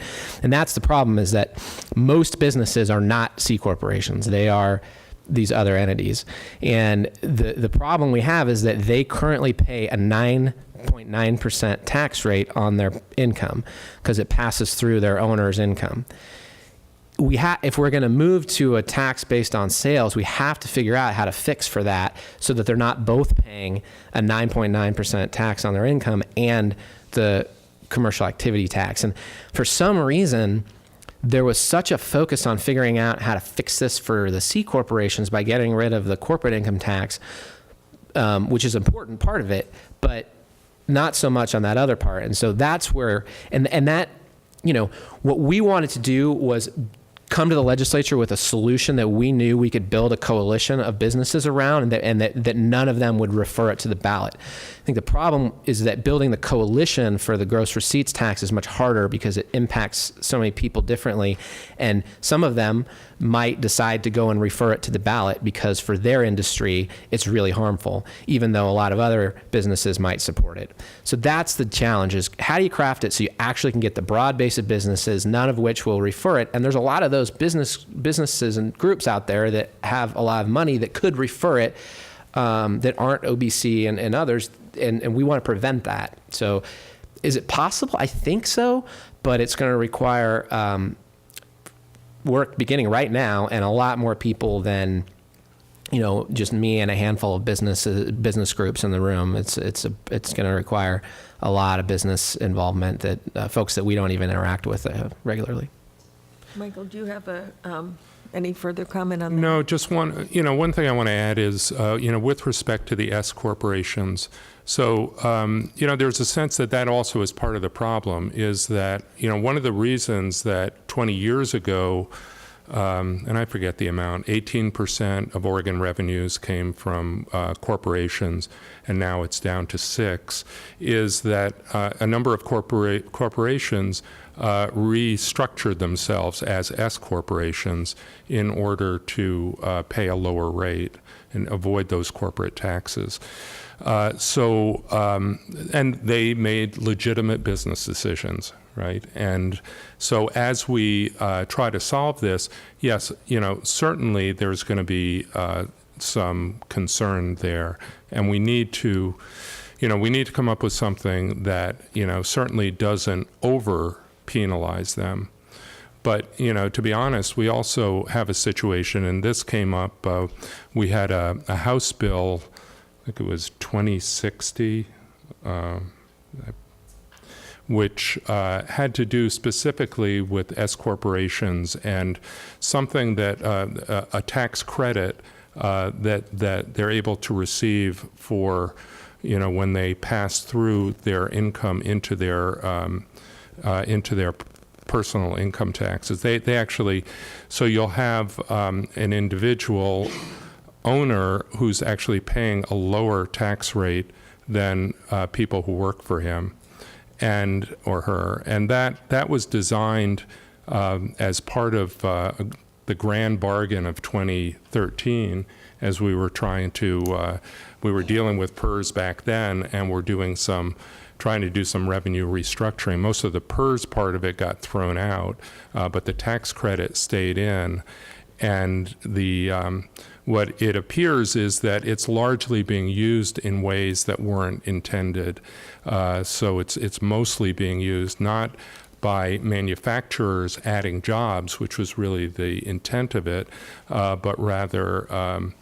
that's the problem, is that most businesses are not C corporations. They are these other entities. And the problem we have is that they currently pay a 9.9% tax rate on their income because it passes through their owner's income. If we're going to move to a tax based on sales, we have to figure out how to fix for that so that they're not both paying a 9.9% tax on their income and the commercial activity tax. And for some reason, there was such a focus on figuring out how to fix this for the C corporations by getting rid of the corporate income tax, which is an important part of it, but not so much on that other part. And so that's where, and that, what we wanted to do was come to the legislature with a solution that we knew we could build a coalition of businesses around, and that none of them would refer it to the ballot. I think the problem is that building the coalition for the gross receipts tax is much harder because it impacts so many people differently, and some of them might decide to go and refer it to the ballot because for their industry it's really harmful, even though a lot of other businesses might support it. So that's the challenge, is how do you craft it so you actually can get the broad base of businesses, none of which will refer it. And there's a lot of those businesses and groups out there that have a lot of money that could refer it, that aren't OBC and others, and we want to prevent that. So is it possible? I think so, but it's going to require work beginning right now, and a lot more people than just me and a handful of business groups in the room. It's going to require a lot of business involvement that folks that we don't even interact with regularly. Michael, do you have any further comment on that? No, just one thing I want to add is, with respect to the S corporations. So, there's a sense that also is part of the problem, is that, one of the reasons that 20 years ago, and I forget the amount, 18% of Oregon revenues came from corporations, and now it's down to 6%, is that a number of corporations restructured themselves as S corporations in order to pay a lower rate and avoid those corporate taxes. And they made legitimate business decisions, right? And so as we try to solve this, yes, certainly there's going to be some concern there, and we need to come up with something that, certainly doesn't over penalize them. But, to be honest, we also have a situation, and this came up, we had a House bill, I think it was 2060, which had to do specifically with S corporations and something that, a tax credit that they're able to receive for, when they pass through their income into their personal income taxes. They actually, so you'll have an individual owner who's actually paying a lower tax rate than people who work for him or her. And that was designed as part of the grand bargain of 2013, as we were trying to, we were dealing with PERS back then, and we're trying to do some revenue restructuring. Most of the PERS part of it got thrown out, but the tax credit stayed in. And what it appears is that it's largely being used in ways that weren't intended. So it's mostly being used not by manufacturers adding jobs, which was really the intent of it, but rather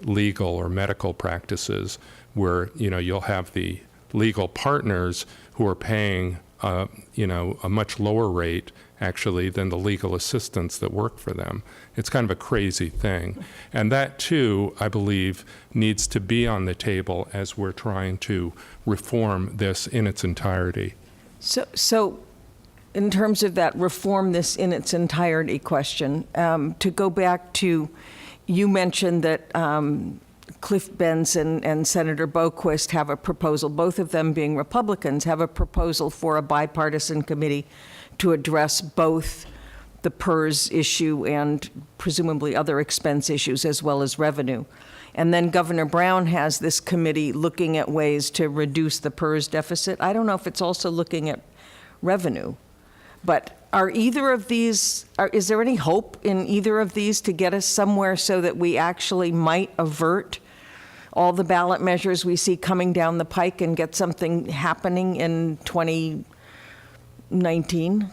legal or medical practices where, you'll have the legal partners who are paying a much lower rate, actually, than the legal assistants that work for them. It's kind of a crazy thing. And that, too, I believe, needs to be on the table as we're trying to reform this in its entirety. So in terms of that reform this in its entirety question, to go back to, you mentioned that Cliff Benz and Senator Boquist have a proposal, both of them being Republicans, have a proposal for a bipartisan committee to address both the PERS issue and presumably other expense issues as well as revenue. And then Governor Brown has this committee looking at ways to reduce the PERS deficit. I don't know if it's also looking at revenue. But are either of these, is there any hope in either of these to get us somewhere so that we actually might avert all the ballot measures we see coming down the pike and get something happening in 2019?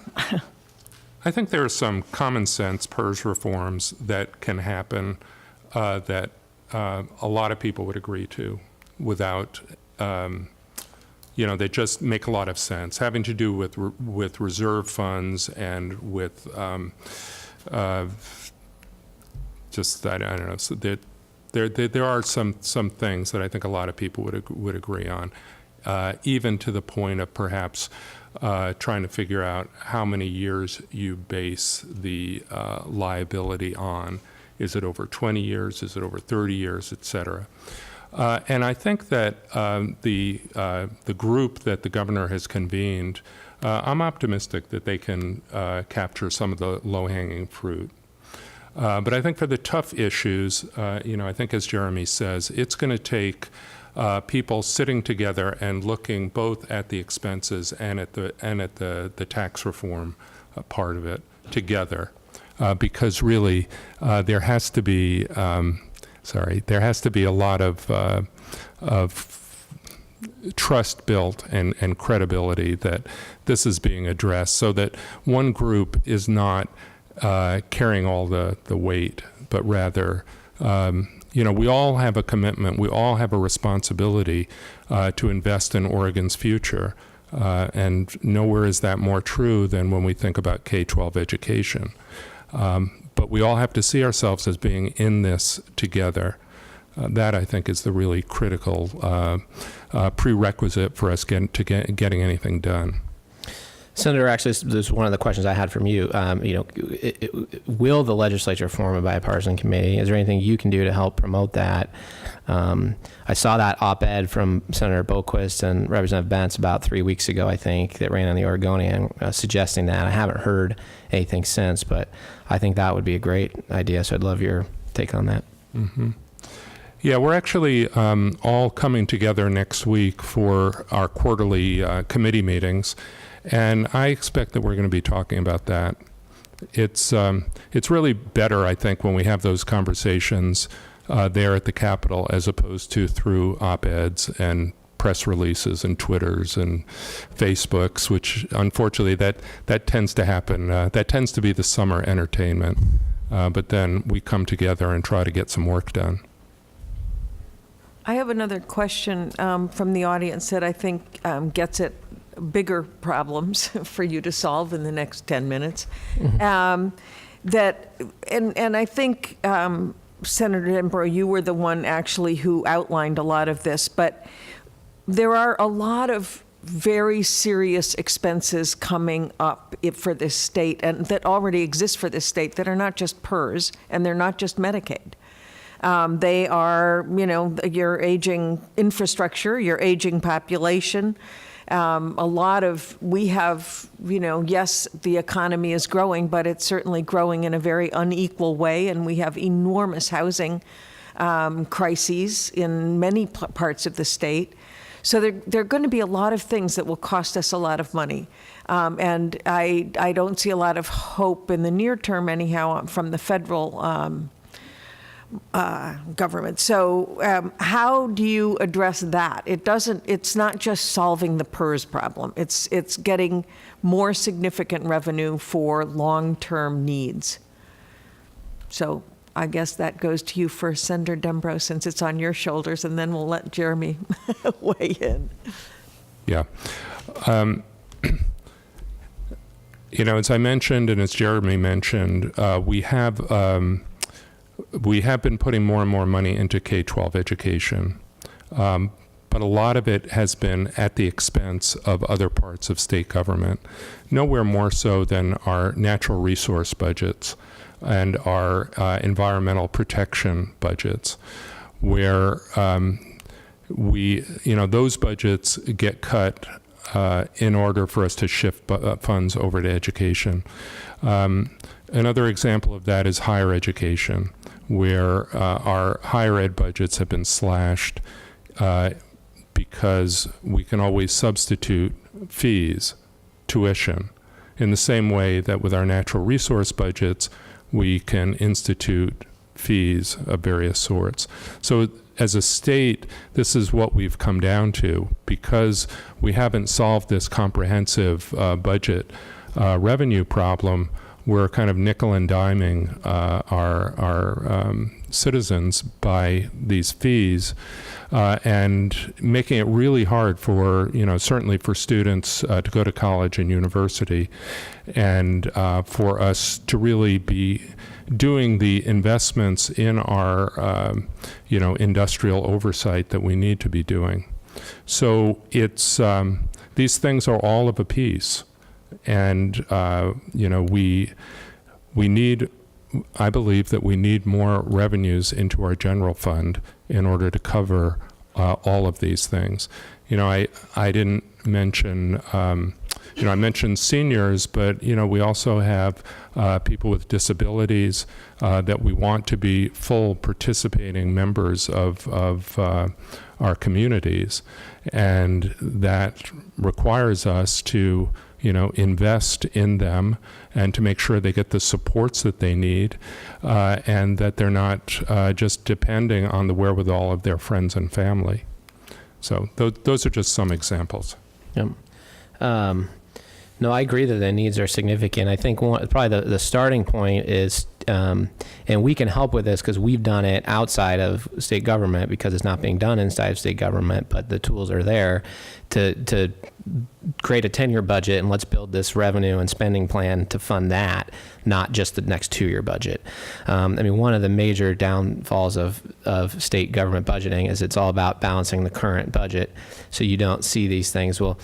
I think there are some common sense PERS reforms that can happen that a lot of people would agree to without, they just make a lot of sense, having to do with reserve funds and with just that, I don't know, so that there are some things that I think a lot of people would agree on, even to the point of perhaps trying to figure out how many years you base the liability on. Is it over 20 years? Is it over 30 years, et cetera? And I think that the group that the governor has convened, I'm optimistic that they can capture some of the low-hanging fruit. But I think for the tough issues, I think as Jeremy says, it's going to take people sitting together and looking both at the expenses and at the tax reform part of it together, because really there has to be a lot of trust built and credibility that this is being addressed, so that one group is not carrying all the weight, but rather, we all have a commitment, we all have a responsibility to invest in Oregon's future. And nowhere is that more true than when we think about K-12 education. But we all have to see ourselves as being in this together. That, I think, is the really critical prerequisite for us getting anything done. Senator, actually, this is one of the questions I had from you. Will the legislature form a bipartisan committee? Is there anything you can do to help promote that? I saw that op-ed from Senator Boquist and Representative Bentz about 3 weeks ago, I think, that ran on the Oregonian, suggesting that. I haven't heard anything since, but I think that would be a great idea, so I'd love your take on that. Mm-hmm. Yeah, we're actually all coming together next week for our quarterly committee meetings. And I expect that we're going to be talking about that. It's really better, I think, when we have those conversations there at the Capitol, as opposed to through op-eds and press releases and Twitters and Facebooks, which unfortunately that tends to happen. That tends to be the summer entertainment. But then we come together and try to get some work done. I have another question from the audience that I think gets at bigger problems for you to solve in the next 10 minutes. Mm-hmm. And I think, Senator Denbrough, you were the one actually who outlined a lot of this, but there are a lot of very serious expenses coming up for this state, and that already exist for this state, that are not just PERS, and they're not just Medicaid. They are, your aging infrastructure, your aging population. We have, yes, the economy is growing, but it's certainly growing in a very unequal way, and we have enormous housing crises in many parts of the state. So there are going to be a lot of things that will cost us a lot of money. And I don't see a lot of hope in the near term, anyhow, from the federal government. So how do you address that? It's not just solving the PERS problem. It's getting more significant revenue for long-term needs. So I guess that goes to you first, Senator Denbrough, since it's on your shoulders, and then we'll let Jeremy weigh in. Yeah. as I mentioned, and as Jeremy mentioned, we have been putting more and more money into K-12 education. But a lot of it has been at the expense of other parts of state government, nowhere more so than our natural resource budgets and our environmental protection budgets, where those budgets get cut in order for us to shift funds over to education. Another example of that is higher education, where our higher ed budgets have been slashed because we can always substitute fees, tuition, in the same way that with our natural resource budgets, we can institute fees of various sorts. So as a state, this is what we've come down to, because we haven't solved this comprehensive budget revenue problem. We're kind of nickel and diming our citizens by these fees and making it really hard for, certainly for students to go to college and university, and for us to really be doing the investments in our, industrial oversight that we need to be doing. So it's, these things are all of a piece. And, we need, I believe that we need more revenues into our general fund in order to cover all of these things. I didn't mention, I mentioned seniors, but, we also have people with disabilities that we want to be full participating members of our communities. And that requires us to invest in them and to make sure they get the supports that they need, and that they're not just depending on the wherewithal of their friends and family. So those are just some examples. Yep. No, I agree that the needs are significant. I think probably the starting point is, and we can help with this because we've done it outside of state government because it's not being done inside of state government, but the tools are there to create a 10-year budget, and let's build this revenue and spending plan to fund that, not just the next 2-year budget. One of the major downfalls of state government budgeting is it's all about balancing the current budget, so you don't see these things. Well,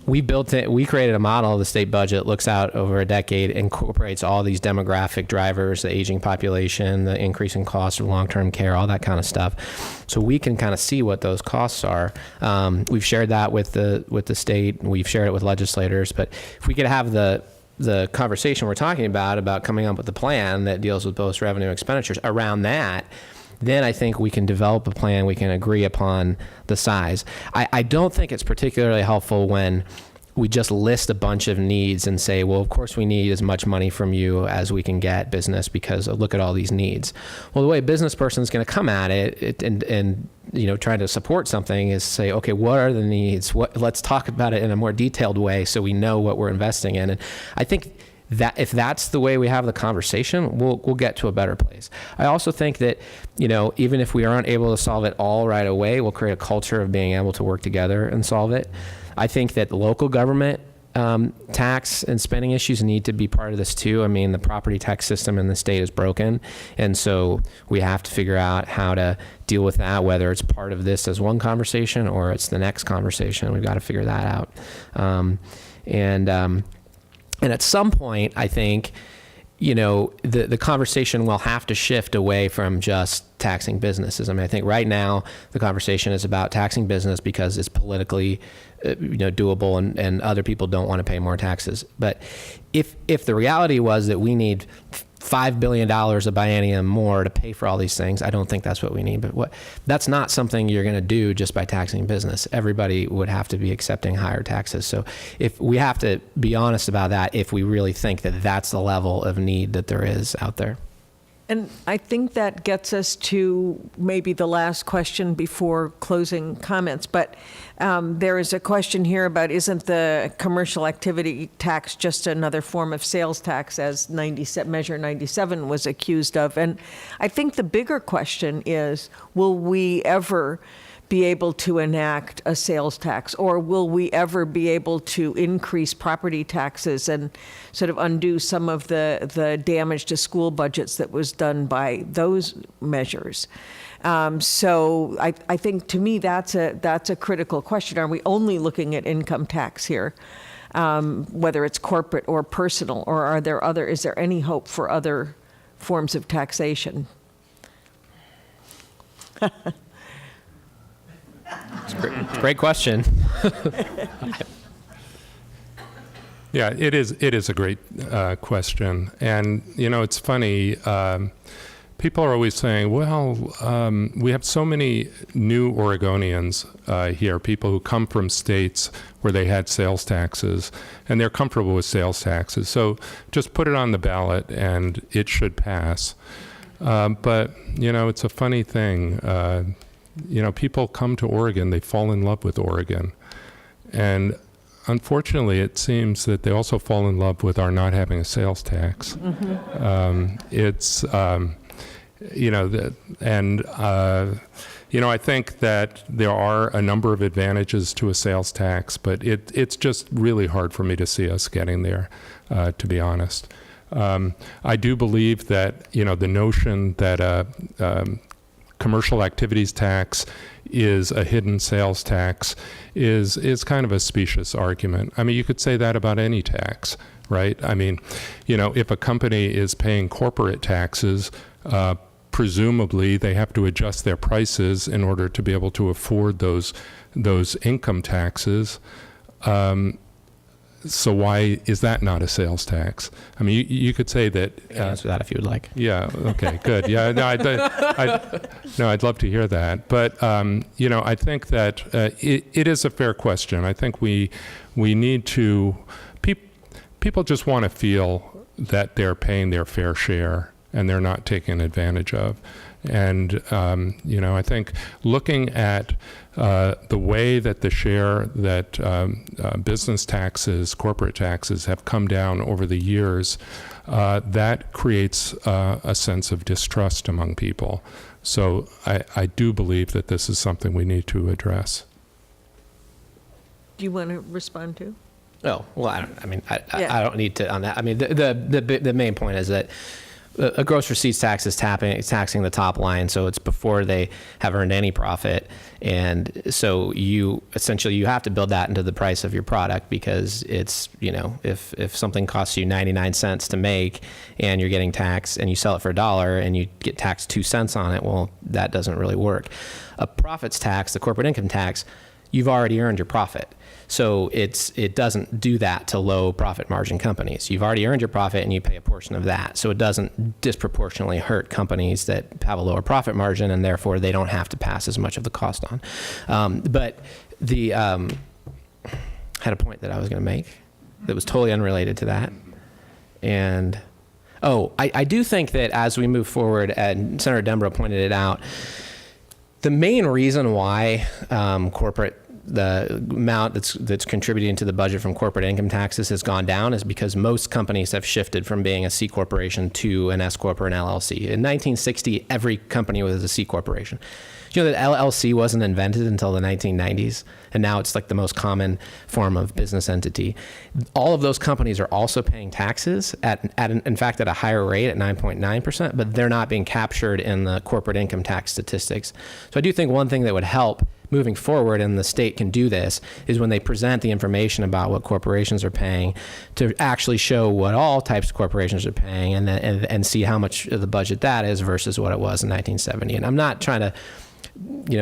we created a model of the state budget, looks out over a decade, incorporates all these demographic drivers, the aging population, the increasing cost of long-term care, all that kind of stuff. So we can kind of see what those costs are. We've shared that with the state, we've shared it with legislators, but if we could have the conversation we're talking about coming up with a plan that deals with both revenue and expenditures around that, then I think we can develop a plan, we can agree upon the size. I don't think it's particularly helpful when we just list a bunch of needs and say, well, of course we need as much money from you as we can get, business, because look at all these needs. Well, the way a business person is going to come at it and trying to support something is say, okay, what are the needs? Let's talk about it in a more detailed way so we know what we're investing in. And I think that if that's the way we have the conversation, we'll get to a better place. I also think that, even if we aren't able to solve it all right away, we'll create a culture of being able to work together and solve it. I think that local government tax and spending issues need to be part of this too. The property tax system in the state is broken, and so we have to figure out how to deal with that, whether it's part of this as one conversation or it's the next conversation. We've got to figure that out. And at some point, I think, the conversation will have to shift away from just taxing businesses. I think right now the conversation is about taxing business because it's politically, doable, and other people don't want to pay more taxes. But if the reality was that we need $5 billion a biennium more to pay for all these things, I don't think that's what we need. But that's not something you're going to do just by taxing business. Everybody would have to be accepting higher taxes. So if we have to be honest about that, if we really think that that's the level of need that there is out there. And I think that gets us to maybe the last question before closing comments. But there is a question here about, isn't the commercial activity tax just another form of sales tax, as Measure 97 was accused of? And I think the bigger question is, will we ever be able to enact a sales tax? Or will we ever be able to increase property taxes and sort of undo some of the damage to school budgets that was done by those measures? So I think, to me, that's a critical question. Are we only looking at income tax here, whether it's corporate or personal, or is there any hope for other forms of taxation? It's a great question. Yeah, it is a great question. And, it's funny. People are always saying, well, we have so many new Oregonians here, people who come from states where they had sales taxes, and they're comfortable with sales taxes. So just put it on the ballot, and it should pass. But, it's a funny thing. People come to Oregon, they fall in love with Oregon. And unfortunately, it seems that they also fall in love with our not having a sales tax. I think that there are a number of advantages to a sales tax, but it's just really hard for me to see us getting there, to be honest. I do believe that, the notion that a commercial activities tax is a hidden sales tax is kind of a specious argument. I mean, you could say that about any tax, right? I mean, if a company is paying corporate taxes, presumably they have to adjust their prices in order to be able to afford those income taxes. So why is that not a sales tax? I mean, you could say that. Answer that if you would like. Yeah. Okay. Good. Yeah. No. I'd love to hear that. But I think that it is a fair question. I think we need to. People just want to feel that they're paying their fair share and they're not taken advantage of. And, I think looking at the way that the share that business taxes, corporate taxes have come down over the years, that creates a sense of distrust among people. So I do believe that this is something we need to address. Do you want to respond to? Oh, well, I don't need to on that. I mean, the main point is that a gross receipts tax is taxing the top line, so it's before they have earned any profit, and so you have to build that into the price of your product, because it's, if something costs you 99 cents to make and you're getting taxed and you sell it for $1 and you get taxed 2 cents on it, well, that doesn't really work. A profits tax, the corporate income tax, you've already earned your profit. So it doesn't do that to low profit margin companies. You've already earned your profit and you pay a portion of that. So it doesn't disproportionately hurt companies that have a lower profit margin, and therefore they don't have to pass as much of the cost on. But the had a point that I was going to make that was totally unrelated to that. And I do think that as we move forward, and Senator Dembrow pointed it out, the main reason why the amount that's contributing to the budget from corporate income taxes has gone down is because most companies have shifted from being a C corporation to an S corp or an LLC. In 1960, every company was a C corporation. You know that LLC wasn't invented until the 1990s, and now it's like the most common form of business entity. All of those companies are also paying taxes in fact, at a higher rate at 9.9%, but they're not being captured in the corporate income tax statistics. So I do think one thing that would help moving forward, and the state can do this, is when they present the information about what corporations are paying, to actually show what all types of corporations are paying, and see how much of the budget that is versus what it was in 1970. And I'm not trying to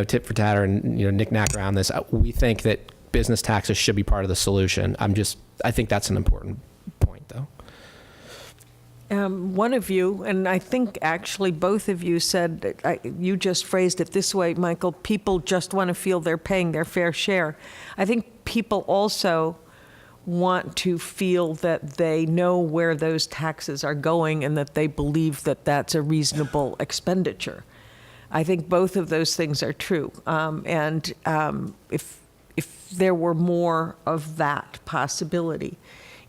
tit for tat or knick-knack around this. We think that business taxes should be part of the solution. I think that's an important point, though. One of you, and I think actually both of you said, you just phrased it this way, Michael, people just want to feel they're paying their fair share. I think people also want to feel that they know where those taxes are going and that they believe that that's a reasonable expenditure. I think both of those things are true. If there were more of that possibility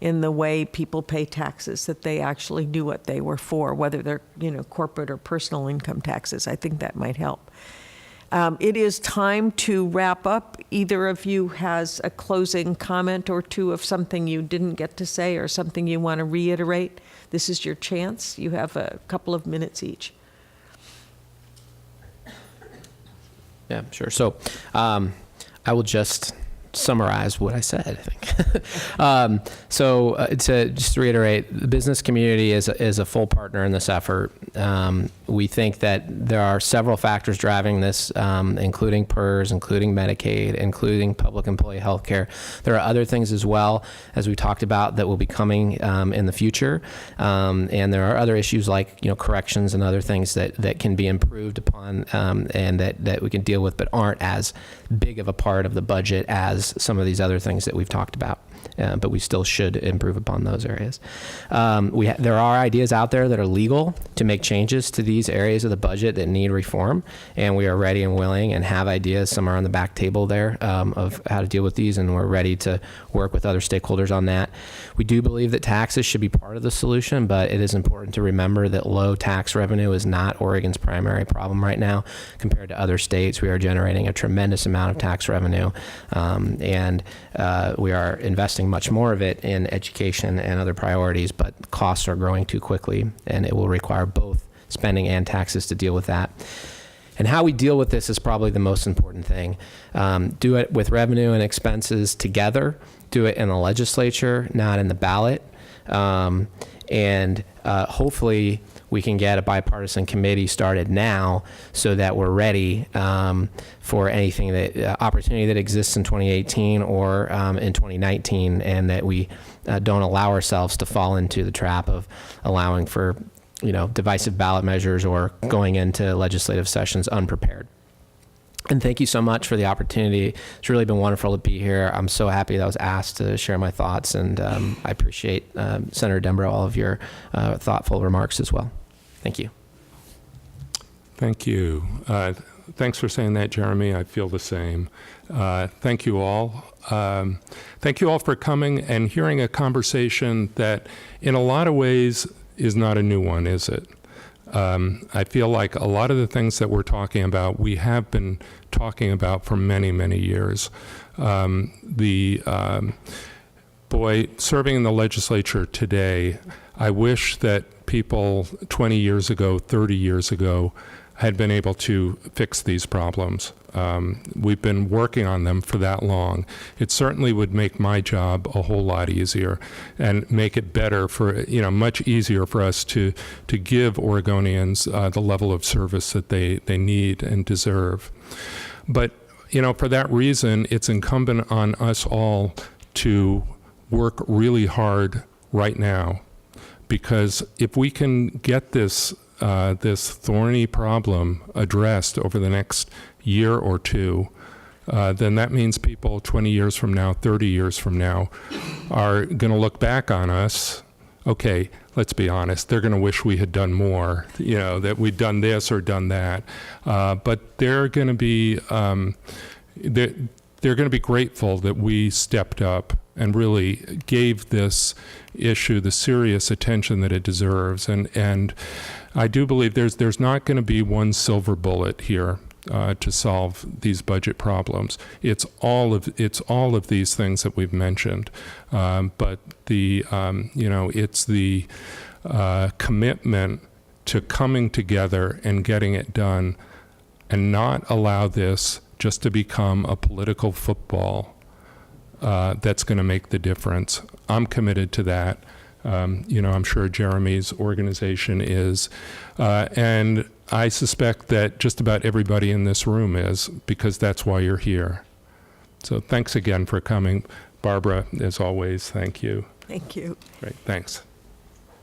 in the way people pay taxes, that they actually knew what they were for, whether they're corporate or personal income taxes, I think that might help. It is time to wrap up. Either of you has a closing comment or two of something you didn't get to say or something you want to reiterate. This is your chance. You have a couple of minutes each. Yeah, sure. So I will just summarize what I said, I think. Just to reiterate, the business community is a full partner in this effort. We think that there are several factors driving this, including PERS, including Medicaid, including public employee health care. There are other things as well, as we talked about, that will be coming in the future. And there are other issues like corrections and other things that can be improved upon and that we can deal with, but aren't as big of a part of the budget as some of these other things that we've talked about. But we still should improve upon those areas. There are ideas out there that are legal to make changes to these areas of the budget that need reform, and we are ready and willing and have ideas. Some are on the back table there of how to deal with these, and we're ready to work with other stakeholders on that. We do believe that taxes should be part of the solution, but it is important to remember that low tax revenue is not Oregon's primary problem right now. Compared to other states, we are generating a tremendous amount of tax revenue, and we are investing much more of it in education and other priorities, but costs are growing too quickly, and it will require both spending and taxes to deal with that. And how we deal with this is probably the most important thing. Do it with revenue and expenses together. Do it in the legislature, not in the ballot. And hopefully we can get a bipartisan committee started now so that we're ready for anything opportunity that exists in 2018 or in 2019, and that we don't allow ourselves to fall into the trap of allowing for divisive ballot measures or going into legislative sessions unprepared. And thank you so much for the opportunity. It's really been wonderful to be here. I'm so happy that I was asked to share my thoughts, and I appreciate, Senator Dembrow, all of your thoughtful remarks as well. Thank you. Thank you. Thanks for saying that, Jeremy. I feel the same. Thank you all. Thank you all for coming and hearing a conversation that in a lot of ways is not a new one, is it? I feel like a lot of the things that we're talking about, we have been talking about for many, many years. Serving in the legislature today, I wish that people 20 years ago, 30 years ago, had been able to fix these problems. We've been working on them for that long. It certainly would make my job a whole lot easier and make it better much easier for us to give Oregonians the level of service that they need and deserve. But, for that reason, it's incumbent on us all to work really hard right now, because if we can get this thorny problem addressed over the next year or two, then that means people 20 years from now, 30 years from now, are going to look back on us. Okay, let's be honest, they're going to wish we had done more, that we'd done this or done that. But they're going to be grateful that we stepped up and really gave this issue the serious attention that it deserves. And I do believe there's not going to be one silver bullet here to solve these budget problems. It's all of these things that we've mentioned, but it's the commitment to coming together and getting it done, and not allow this just to become a political football that's going to make the difference. I'm committed to that. I'm sure Jeremy's organization is. And I suspect that just about everybody in this room is, because that's why you're here. So thanks again for coming. Barbara, as always, thank you. Thank you. Great, thanks.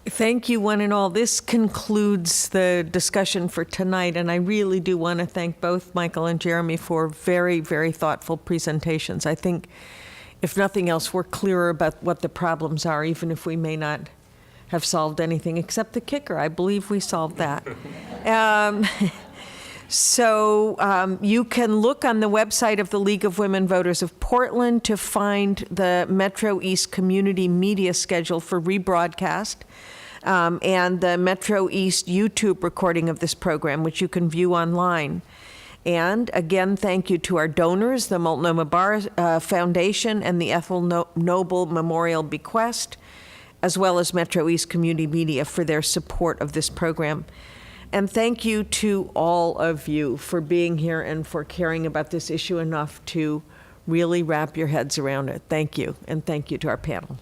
Thank you, one and all. This concludes the discussion for tonight, and I really do want to thank both Michael and Jeremy for very, very thoughtful presentations. I think, if nothing else, we're clearer about what the problems are, even if we may not have solved anything except the kicker. I believe we solved that. So you can look on the website of the League of Women Voters of Portland to find the Metro East Community Media schedule for rebroadcast, and the Metro East YouTube recording of this program, which you can view online. And again, thank you to our donors, the Multnomah Bar Foundation and the Ethel Noble Memorial Bequest, as well as Metro East Community Media for their support of this program. And thank you to all of you for being here and for caring about this issue enough to really wrap your heads around it. Thank you, and thank you to our panel.